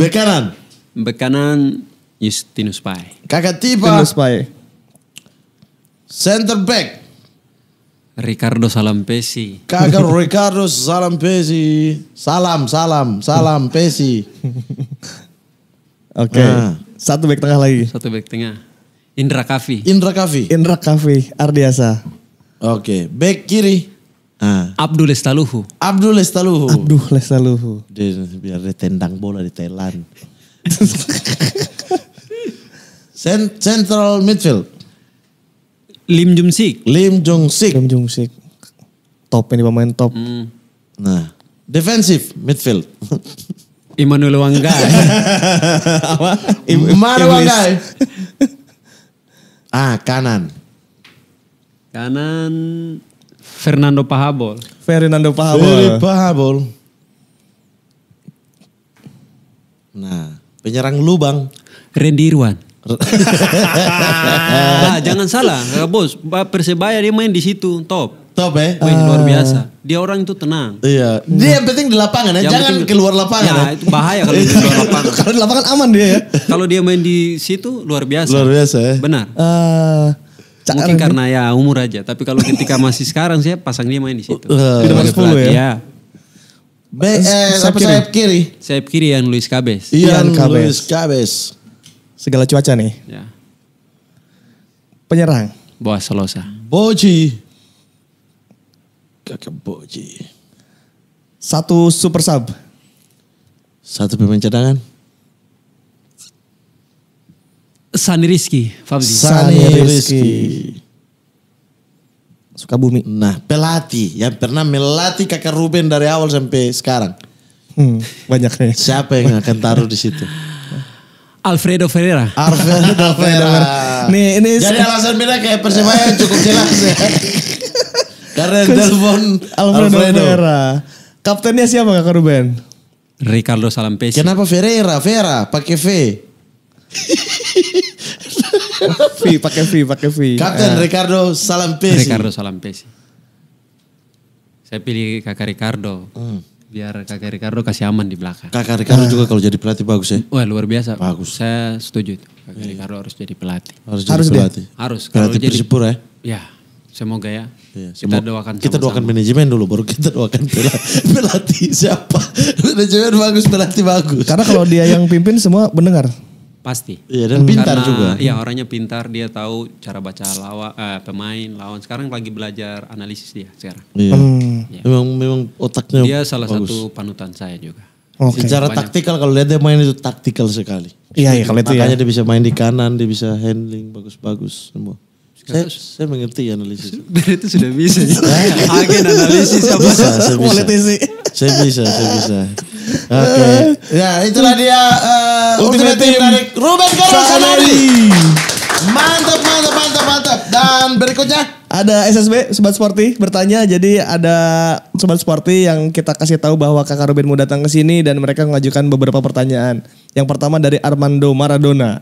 Bek kanan Justinus Pai. Kakak tipe. Tinus Pai. Center back. Ricardo Salampesi. Kakak Ricardo Salampesi. Salam Pesi. Oke. Satu bek tengah lagi. Satu bek tengah. Indra Kavi. Indra Kavi. Indra Kavi Ardiasa. Oke. Back kiri. Abdul Estaluhu. Abdul Estaluhu. Abduh Lestaluhu. Biar dia tendang bola di Thailand. Central midfield. Lim Jum Sik. Lim Jong Sik. Kim Jung Sik. Top ini pemain top. Nah, defensive midfield. Immanuel Wanggai. Mana Wanggai? Kanan. Kanan Fernando Pahabol. Fernando Pahabol. Very Pahabol. Nah, penyerang lubang. Randy Irwan. Jangan salah, bos. Persebaya dia main di situ top. Top ya? Wih, luar biasa. Dia orang itu tenang. Iya. Dia yang penting di lapangan ya. Yang Jangan penting- keluar lapangan ya. Itu bahaya kalau di luar lapangan. Kalau di lapangan aman dia ya. Kalau dia main di situ luar biasa. Luar biasa ya. Benar. Cakar Mungkin karena ya umur aja. Tapi kalau ketika masih sekarang saya pasang dia main di situ. Di nomor 10 ya? Iya. Sayap kiri. Sayap kiri yang Luis Cabes. Ian Cabes. Luis Cabes. segala cuaca nih. Ya. Penyerang. Boas Solosa. Boji. Kakak Boji. Satu super sub. Satu pemain cadangan. Sani Rizky. Fabzi. Sani Rizky. Sukabumi. Nah, pelatih yang pernah melatih kakak Ruben dari awal sampai sekarang. Banyak nih. Siapa yang akan taruh di situ? Alfredo Ferreira. Alfredo Ferreira. Nih, ini Jadi alasan beda kayak Persebaya cukup jelas ya. Karena telepon Alfredo Ferreira. Kaptennya siapa kakak Ruben? Ricardo Salampesi. Kenapa Ferreira? Vera pakai V. pakai V. Kapten Ricardo Salampesi. Ricardo Salampesi. Saya pilih kakak Ricardo. Biar kakak Ricardo kasih aman di belakang. Kakak Ricardo juga kalau jadi pelatih bagus ya. Wah, luar biasa. Bagus. Saya setuju itu. Kakak Ricardo harus jadi pelatih. Harus jadi Harus deh. pelatih. Harus. Kalau Pelatih jadi Persipura ya. Ya, semoga ya. Iya, Kita doakan Kita sama-sama. doakan manajemen dulu baru kita doakan pelatih siapa. Manajemen bagus, pelatih bagus. Karena kalau dia yang pimpin semua mendengar. Pasti. Iya dan pintar Karena, juga. Iya, orangnya pintar, dia tahu cara baca pemain, lawan. Sekarang lagi belajar analisis dia sekarang. Iya. Iya. Memang otaknya Dia salah bagus. satu panutan saya juga. Oke. Secara taktikal kalau lihat dia main itu taktikal sekali. Iya kalau itu ya. Makanya dia bisa main di kanan, dia bisa handling bagus-bagus semua. Saya mengerti analisis. Itu sudah bisa. Agen analisis apa? Saya bisa. Politisi. Saya bisa. Oke. Ya itulah dia Ultimate Team dari Ruben Carlos Sanadi. Mantap. Dan berikutnya Ada SSB Sobat Sporty bertanya, jadi ada Sobat Sporty yang kita kasih tahu bahwa kakak Ruben mau datang ke sini dan mereka mengajukan beberapa pertanyaan. Yang pertama dari Armando Maradona.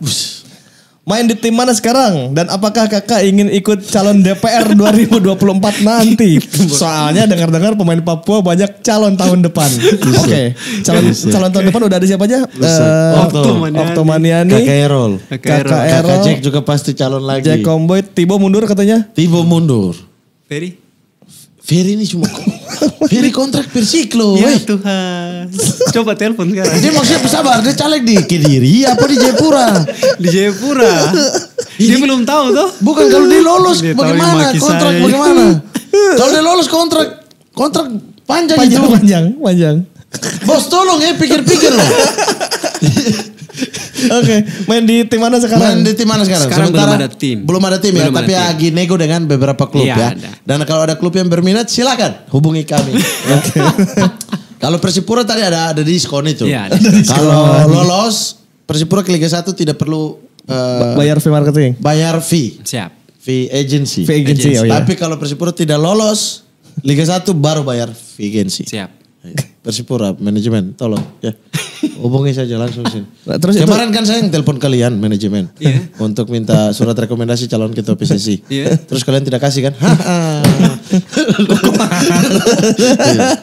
main di tim mana sekarang? Dan apakah kakak ingin ikut calon DPR 2024 nanti? Soalnya dengar-dengar pemain Papua banyak calon tahun depan. Oke, calon tahun depan udah ada siapa aja? Okto Maniani, Kakak Errol, Kakak Jack juga pasti calon lagi. Jack Comboy, Tibo mundur katanya. Tibo mundur. Ferry ini cuma Ferry kontrak Persiklo. Ya Tuhan. Coba telepon sekarang. Dia maksudnya sabar, dia caleg di Kediri apa di Jayapura? Di Jayapura. Dia belum tahu tuh. Bukan kalau dia lolos bagaimana kontrak bagaimana? Kalau dia lolos kontrak panjang itu. Panjang. Bos tolong ya pikir-pikir loh. Oke, main di tim mana sekarang? Sekarang belum ada tim. Belum ada tim ya, tapi lagi nego dengan beberapa klub ya. Dan kalau ada klub yang berminat silakan hubungi kami. Kalau Persipura tadi ada diskon itu. Kalau lolos Persipura ke Liga 1 tidak perlu bayar fee marketing. Bayar fee. Siap. Fee agency. Oh, iya. Tapi kalau Persipura tidak lolos Liga 1 baru bayar fee agency. Siap. Persipura manajemen tolong ya hubungi saja langsung sini. Terus kemarin kan saya yang telepon kalian manajemen untuk minta surat rekomendasi calon ketua PSSI. Terus kalian tidak kasih kan?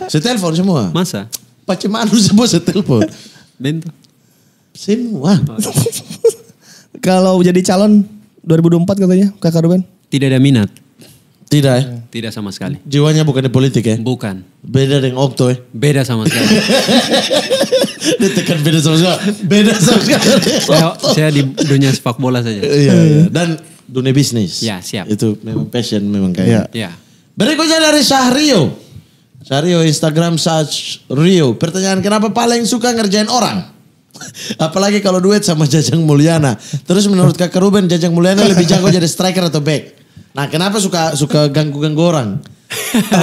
Saya telepon semua. Masa? Pacemanu semua saya telepon. Bento. Semua. Kalau jadi calon 2024 katanya Kakak Ruben? Tidak ada minat. Tidak ya? Tidak sama sekali. Jiwanya bukan di politik ya? Bukan. Beda dengan Okto ya? Beda sama sekali. Ditekan beda sama sekali. Beda sama sekali. Saya di dunia sepak bola saja. Iya. Dan dunia bisnis. Ya siap. Itu memang passion memang kayak. Ya. Berikutnya dari Syahrio. Syahrio Instagram Rio. Pertanyaan kenapa paling suka ngerjain orang? Apalagi kalau duet sama Jajang Mulyana. Terus menurut Kakak Ruben Jajang Mulyana lebih jago jadi striker atau back? Nah kenapa suka ganggu-ganggu orang?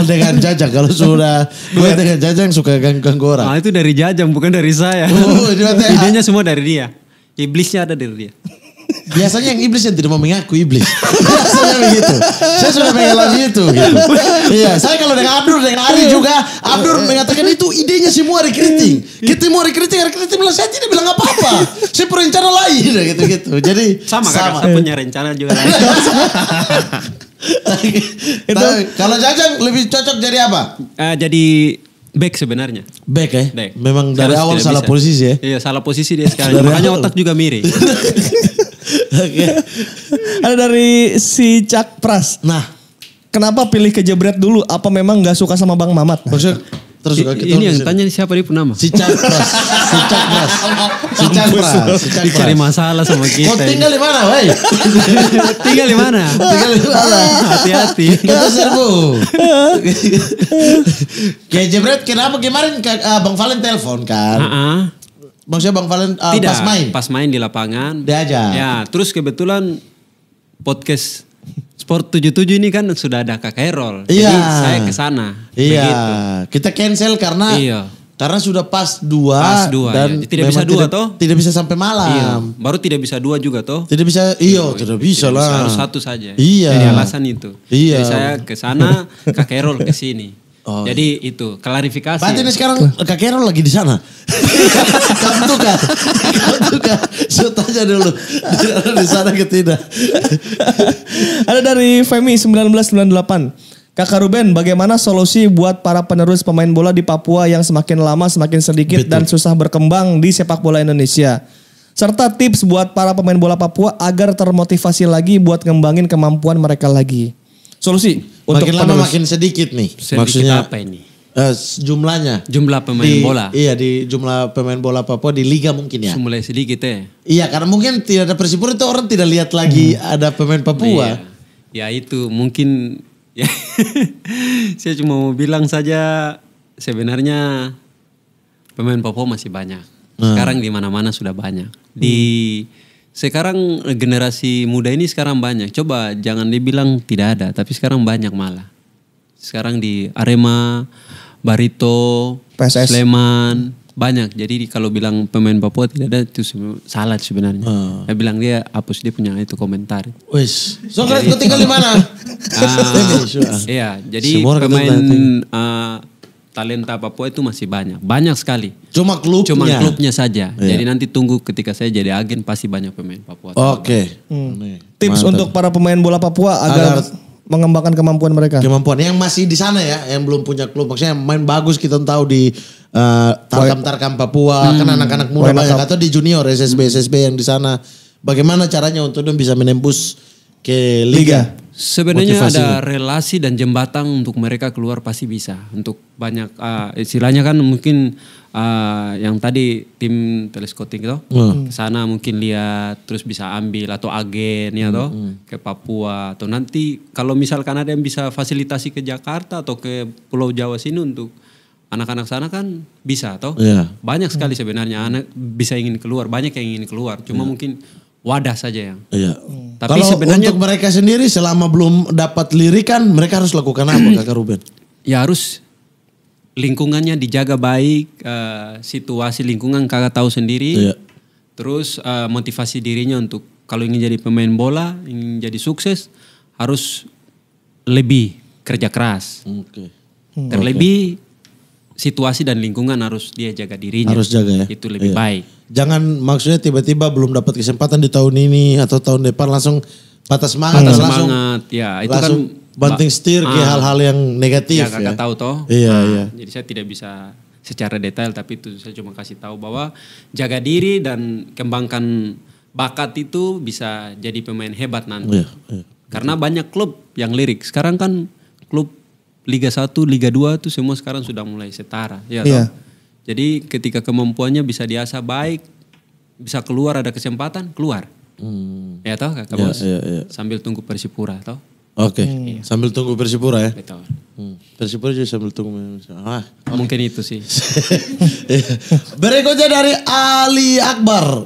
Dengan Jajang. Kalau sudah duet dengan Jajang suka ganggu-ganggu orang. Nah itu dari Jajang bukan dari saya. Idenya semua dari dia. Iblisnya ada dari dia. Biasanya yang iblis yang tidak mau mengaku iblis. Biasanya begitu. Saya sudah mengalami itu gitu. Iya, saya kalau dengan Abdur dengan Ari juga, Abdur mengatakan itu idenya semua recruiting. Kita mau recruiting bilang saya tidak bilang apa-apa. Saya perencana lain gitu-gitu. Jadi sama. Saya punya rencana juga lain. Itu kalau Jajang lebih cocok jadi apa? Jadi back sebenarnya. Back ya? Back. Memang dari awal salah posisi ya? Iya salah posisi dia sekarang. Makanya otak juga mirip. Ada dari si Cak Pras. Nah. Kenapa pilih kejebret dulu? Apa memang gak suka sama Bang Mamat? Maksudnya terus juga kita ini yang tanya siapa dia pun nama? Si Cak Pras. Cari masalah sama kita. Mau tinggal di mana, woi? Tinggal di mana? Hati-hati. Kita serbu. Kejebret kenapa kemarin Bang Valen telepon kan? Maksudnya Bang Valen pas main di lapangan. Diajak. Ya, terus kebetulan podcast Sport 77 ini kan sudah ada Kakak Errol. Iya. Jadi saya ke sana. Iya. Begitu. Kita cancel karena sudah pas 2 dan tidak bisa 2 toh? Tidak bisa sampai malam. Iya. Baru tidak bisa 2 juga toh? Tidak bisa. Tidak bisa lah. Harus 1 saja. Iya. Jadi alasan itu. Iya. Jadi saya ke sana, Kakak Errol ke sini. Jadi itu klarifikasi. Berarti ini sekarang Kak Errol lagi di sana. Kamu tukar. Saya tanya dulu. Di sana ke tidak. Ada dari Femi 1998. Kakak Ruben, bagaimana solusi buat para penerus pemain bola di Papua yang semakin lama semakin sedikit dan susah berkembang di sepak bola Indonesia? Serta tips buat para pemain bola Papua agar termotivasi lagi buat ngembangin kemampuan mereka lagi. Solusi untuk makin lama makin sedikit nih. Maksudnya apa ini? Jumlahnya. Jumlah pemain bola. Iya, di jumlah pemain bola Papua di liga mungkin ya. Mulai sedikit ya. Iya, karena mungkin tidak ada Persipura itu orang tidak lihat lagi ada pemain Papua. Iya. Ya itu mungkin ya. Saya cuma mau bilang saja sebenarnya pemain Papua masih banyak. Sekarang di mana-mana sudah banyak. Sekarang generasi muda ini sekarang banyak. Coba jangan dibilang tidak ada, tapi sekarang banyak malah. Sekarang di Arema, Barito, PSS. Sleman, banyak. Jadi kalau bilang pemain Papua tidak ada itu salah sebenarnya. Saya bilang dia hapus dia punya itu komentar. Wis, Sokrat kau tinggal di mana? Iya, jadi pemain talenta Papua itu masih banyak sekali. Cuma klubnya saja. Iya. Jadi nanti tunggu ketika saya jadi agen pasti banyak pemain Papua. Oke. Tips Mantap. untuk para pemain bola Papua agar mengembangkan kemampuan mereka. Kemampuan yang masih di sana ya, yang belum punya klub, maksudnya main bagus kita tahu di Tarkam Papua, kan anak-anak muda banyak, atau di junior SSB yang di sana. Bagaimana caranya untuk dia bisa menembus ke liga? Sebenarnya Motivasinya. ada relasi dan jembatan untuk mereka keluar pasti bisa. Untuk banyak istilahnya kan mungkin yang tadi tim teleskoping itu ke sana mungkin lihat terus bisa ambil atau agen ya toh ke Papua atau nanti kalau misalkan ada yang bisa fasilitasi ke Jakarta atau ke Pulau Jawa sini untuk anak-anak sana kan bisa toh. Iya. Banyak sekali sebenarnya anak bisa ingin keluar, banyak yang ingin keluar. Cuma mungkin wadah saja yang. Iya. Tapi Kalau sebenarnya untuk mereka sendiri selama belum dapat lirikan, mereka harus lakukan apa Kakak Ruben? ya harus lingkungannya dijaga baik, situasi lingkungan kakak tahu sendiri. Iya. Terus motivasi dirinya untuk kalau ingin jadi pemain bola, ingin jadi sukses harus lebih kerja keras. Oke. Terlebih situasi dan lingkungan harus dia jaga dirinya. Harus jaga ya. Itu lebih Iya. baik. Jangan maksudnya tiba-tiba belum dapat kesempatan di tahun ini atau tahun depan langsung patah semangat, Patah dan langsung semangat, ya itu langsung kan banting setir ke hal-hal yang negatif ya kakak tahu toh. Iya, iya. Jadi saya tidak bisa secara detail tapi itu saya cuma kasih tahu bahwa jaga diri dan kembangkan bakat itu bisa jadi pemain hebat nanti. Iya, iya. Karena banyak klub yang lirik. Sekarang kan klub Liga 1, Liga 2 itu semua sekarang sudah mulai setara, ya Iya. toh. Jadi ketika kemampuannya bisa diasah baik, bisa keluar ada kesempatan, keluar. Ya toh kakak Iya, bos. iya, iya. Sambil tunggu Persipura toh. Oke. Sambil tunggu Persipura ya. Betul. Persipura juga sambil tunggu. Mungkin itu sih. Berikutnya dari Ali Akbar.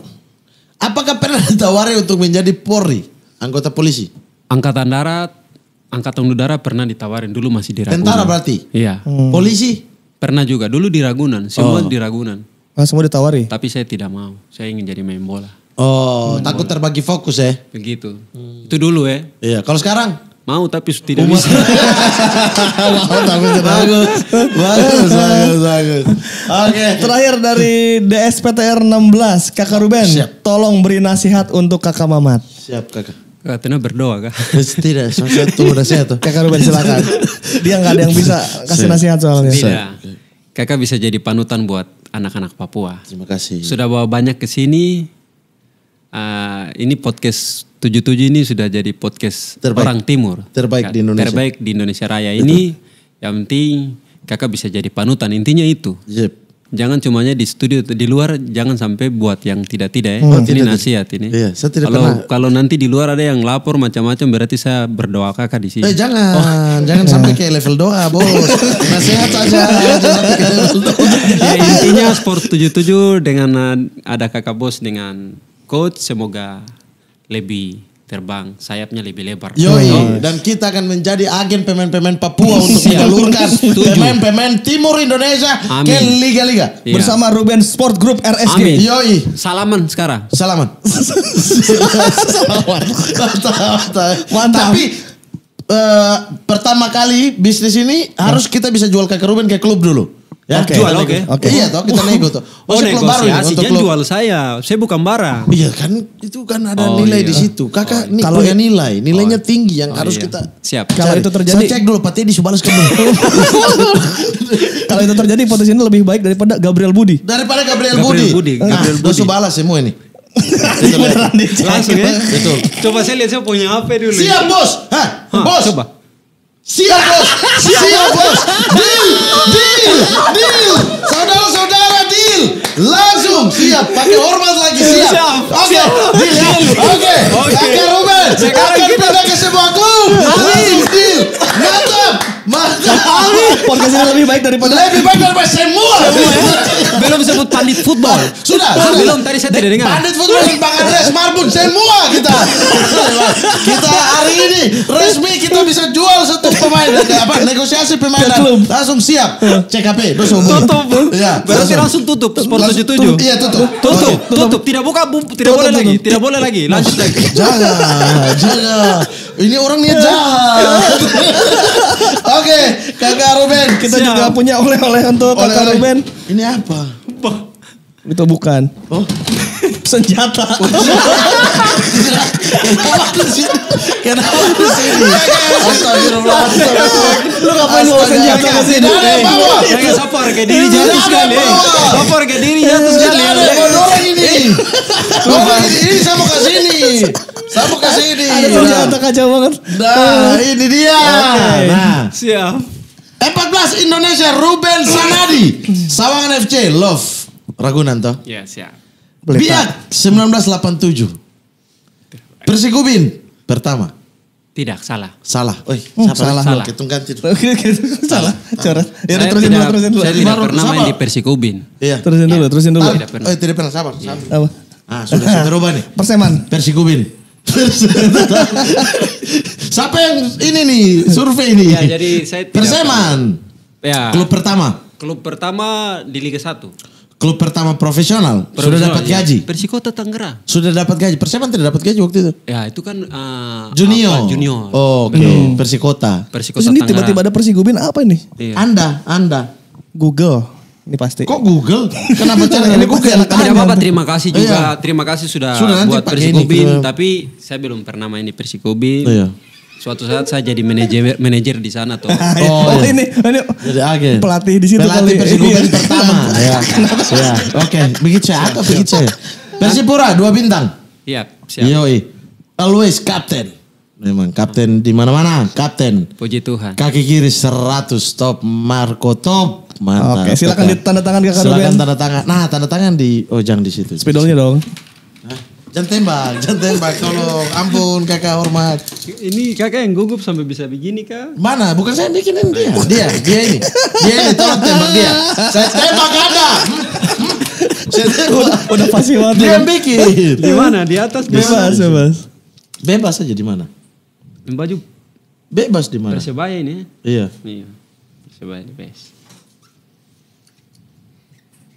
Apakah pernah ditawari untuk menjadi Polri, anggota polisi? Angkatan Udara pernah ditawarin dulu masih di Ragunan. Tentara berarti? Iya. Polisi? Pernah juga dulu di Ragunan, semua di Ragunan. Semua ditawari. Tapi saya tidak mau. Saya ingin jadi main bola. Oh, takut terbagi fokus ya? Begitu. Itu dulu ya. Iya, kalau sekarang? Mau tapi tidak bisa. Wow, tapi bagus. Bagus. Oke. Terakhir dari DSPTR 16, Kakak Ruben, tolong beri nasihat untuk Kakak Mamat. Siap kakak. Katanya berdoa kah? Tidak, saya tunggu nasihat tuh. Kakak Ruben silakan. Dia nggak ada yang bisa kasih nasihat soalnya. Tidak. Kakak bisa jadi panutan buat anak-anak Papua. Terima kasih. Sudah bawa banyak ke sini. Ini podcast 77 ini sudah jadi podcast Terbaik. orang timur. Terbaik di Indonesia. Terbaik di Indonesia Raya ini. Yang penting kakak bisa jadi panutan. Intinya itu. Yep. Jangan cumanya di studio, di luar jangan sampai buat yang tidak-tidak ya. Ini tidak. nasihat ini. Iya, saya tidak pernah. Kalau nanti di luar ada yang lapor macam-macam berarti saya berdoa kakak di sini. Jangan sampai kayak level doa, bos. Nasihat saja. Ya, intinya Sport 77 dengan ada kakak bos dengan coach semoga lebih terbang, sayapnya lebih lebar. Yoi, dan kita akan menjadi agen pemain-pemain Papua untuk menyalurkan pemain-pemain Timur Indonesia ke liga-liga. Iya. Bersama Ruben Sport Group RSG. Amin. Yoi. Salaman sekarang. Salaman. Mantap. Tapi pertama kali bisnis ini harus kita bisa jual Kakak Ruben ke klub dulu. Ya, Oke. Jual, kita oke. Iya toh, kita nego tuh. Maksudnya klub baru ini, negosiasi, untuk jangan klub. jual saya bukan barang. Iya kan, itu kan ada Oh, nilai iya. di situ. Kakak nih Kalau punya nilainya tinggi yang harus iya. kita Siap. Kalau cari. itu terjadi- Saya cek dulu Pak Teddy Subalas ke Kalau itu terjadi potensi ini lebih baik daripada Gabriel Budi. daripada Gabriel Gabriel Budi. Budi. Nah, Gabriel udah Budi. Subalas semua ini. Beneran dicek. Langsung ya. Betul. Coba saya lihat saya punya HP dulu. Siap bos. Hah, Hah, bos. Coba. Siap bos. Siap bos. Deal. Saudara-saudara deal. Langsung siap. Pakai hormat lagi siap. Oke. Deal ya. Oke. Kakak Ruben Sekarang akan kita- pindah ke sebuah klub. Langsung deal. Mantap. Podcast ini lebih baik daripada Lebih baik daripada semua. Belum sebut pandit football. Sudah. Belum tadi saya tidak dengar. Pandit Football dan Bang Andreas Marbun semua kita. Kita hari ini resmi kita bisa jual satu pemain negosiasi pemain Ke dan klub. langsung siap. CKP terus hubungi. Tutup. Iya. Berarti langsung tutup Sport 77. Iya tutup. Tutup. Tidak buka, tidak boleh lagi. Tidak boleh lagi. Lanjut lagi. Jangan. Ini orang niat jahat. Oke, Kakak Ruben. Kita juga punya oleh-oleh untuk Kakak Ruben. Ini apa? Itu bukan. Oh, Senjata. kenapa di sini? Kenapa di sini? Astagfirullah. Lu ngapain bawa senjata ke sini? Jangan sapu harga diri jatuh sekali. Sapu harga diri jatuh sekali. Tidak ada dorong ini. Dorong ini saya mau ke sini. Saya mau ke sini. Ada senjata kacau banget. Nah, ini dia. Nah, Siap. 14 Indonesia Ruben Sanadi. Sawangan FC Love. Ragunan toh. Ya, siap. Biak 1987. Persikubin pertama. Tidak, salah. Salah. Oi, salah. Salah. Hitung ganti. Salah. Coret. Ya Saya terusin tidak- dulu. Saya tidak Baru- pernah main sabar. di Persikubin. Iya. Terusin dulu. Tidak pernah. Oh, tidak pernah sabar. Apa? Ah, sudah berubah nih. Perseman. Persikubin. Siapa yang ini nih survei ini? Ya, jadi saya tidak Perseman. Ya. Klub pertama. Klub pertama di Liga 1. Klub pertama profesional. Sudah dapat Ya. gaji. Persikota Tangerang. Sudah dapat gaji. Perseman tidak dapat gaji waktu itu. Ya, itu kan Junior. junior. Oh, oke. Persikota. Persikota Terus ini Tangerang. tiba-tiba ada Persigubin apa ini? Iya. Anda. Google. Ini pasti. Kok Google? Kenapa cari Ini di Google? Tidak apa-apa, terima kasih juga. Iya. Terima kasih sudah Sudah, nanti buat pakai ini, Persikubin, kita- tapi saya belum pernah main di Persikubin. Iya. Suatu saat saya jadi manajer di sana tuh. Oh, iya. ini Jadi agen. pelatih di situ Pelatih kali. Persikubin Iya. pertama. Ya. Ya. Oke, begitu saya. Apa begitu saya? Persipura 2 bintang. Iya, siap. Yoi. Always kapten. Memang kapten di mana-mana, kapten. Puji Tuhan. Kaki kiri 100 top, Marco top. Mantap. Oke, silakan ditanda tangan Kakak Silakan Ruben. tanda tangan. Nah, tanda tangan di Ojang di situ. Spidolnya dong. Hah? Jangan tembak, tolong. Ampun, kakak hormat. Ini kakak yang gugup sampai bisa begini kak? Mana? Bukan saya yang bikinin dia. Dia ini. Dia ini, tolong tembak dia. Saya tembak Anda. Saya tembak. Udah pasti banget. Dia yang bikin. Di mana? Di atas? Di mana? Bebas. Bebas aja di mana? Yang baju Bebas di mana? Persebaya ini. Iya. Iya. Persebaya di best.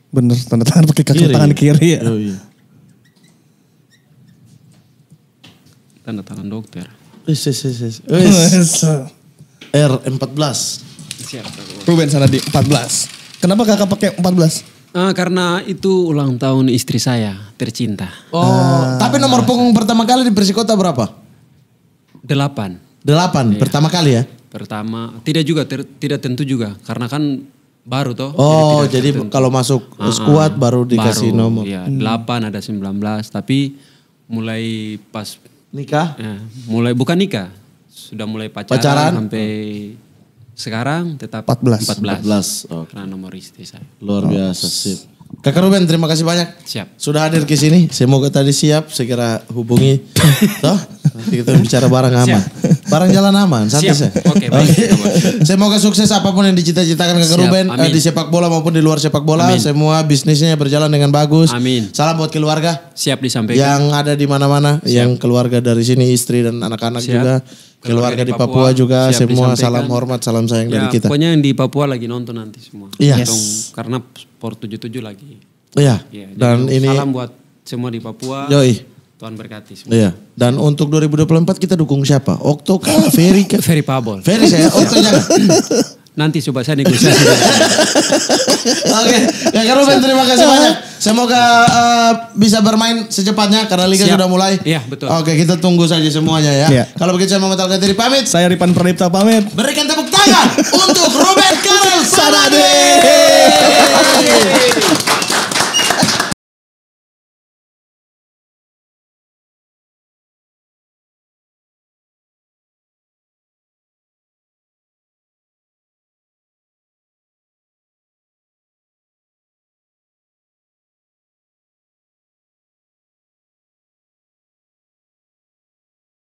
Bener, tanda tangan pakai kaki tangan kiri ya. Yoi. Tanda tangan dokter. Wis. R14. Siap. Kak. Ruben Sanadi 14. Kenapa kakak pakai 14? Karena itu ulang tahun istri saya tercinta. Oh, tapi nomor punggung pertama kali di Persikota berapa? 8. 8 pertama kali ya? Pertama, tidak juga, tidak tentu juga. Karena kan baru toh. Oh, tidak jadi tertentu. kalau masuk skuad baru dikasih Baru, nomor. Ya, 8 ada 19. Tapi mulai pas, Nikah? mulai bukan nikah. Sudah mulai pacaran sampai sekarang tetap 14. 14. Oh, Karena nomor istri saya. luar biasa sip. Kakak Ruben, terima kasih banyak. Siap. Sudah hadir ke sini. Semoga tadi siap. Segera hubungi. Toh? Nanti kita bicara barang aman. Barang jalan aman. Santai Siap. saya. Oke, baik. Semoga sukses apapun yang dicita-citakan Kakak Siap. Ruben. Amin. Di sepak bola maupun di luar sepak bola. Amin. Semua bisnisnya berjalan dengan bagus. Amin. Salam buat keluarga. Siap disampaikan. Yang ada di mana-mana. Yang keluarga dari sini. Istri dan anak-anak Siap. juga. Keluarga di Papua juga. siap Semua disampaikan. salam hormat. Salam sayang Ya, dari kita. pokoknya yang di Papua lagi nonton nanti semua. Iya. Nonton, karena Sport 77 lagi. Iya. Ya, Dan jadi ini. salam buat semua di Papua. Yoi. Tuhan berkati semua. Iya. Dan untuk 2024 kita dukung siapa? Okto kah? Ferry kah? Very Pabol. Ferry saya. Okto jangan. Nanti coba saya negosiasi. Oke. Kakak Ruben terima kasih banyak. Semoga bisa bermain secepatnya karena liga Siap. sudah mulai. Iya, betul. Oke, kita tunggu saja semuanya ya. Iya. Kalau begitu saya Muhammad Al-Qadiri pamit. Saya Ripan Pradipta pamit. Berikan tepuk tangan untuk Ruben Karel Sanadi.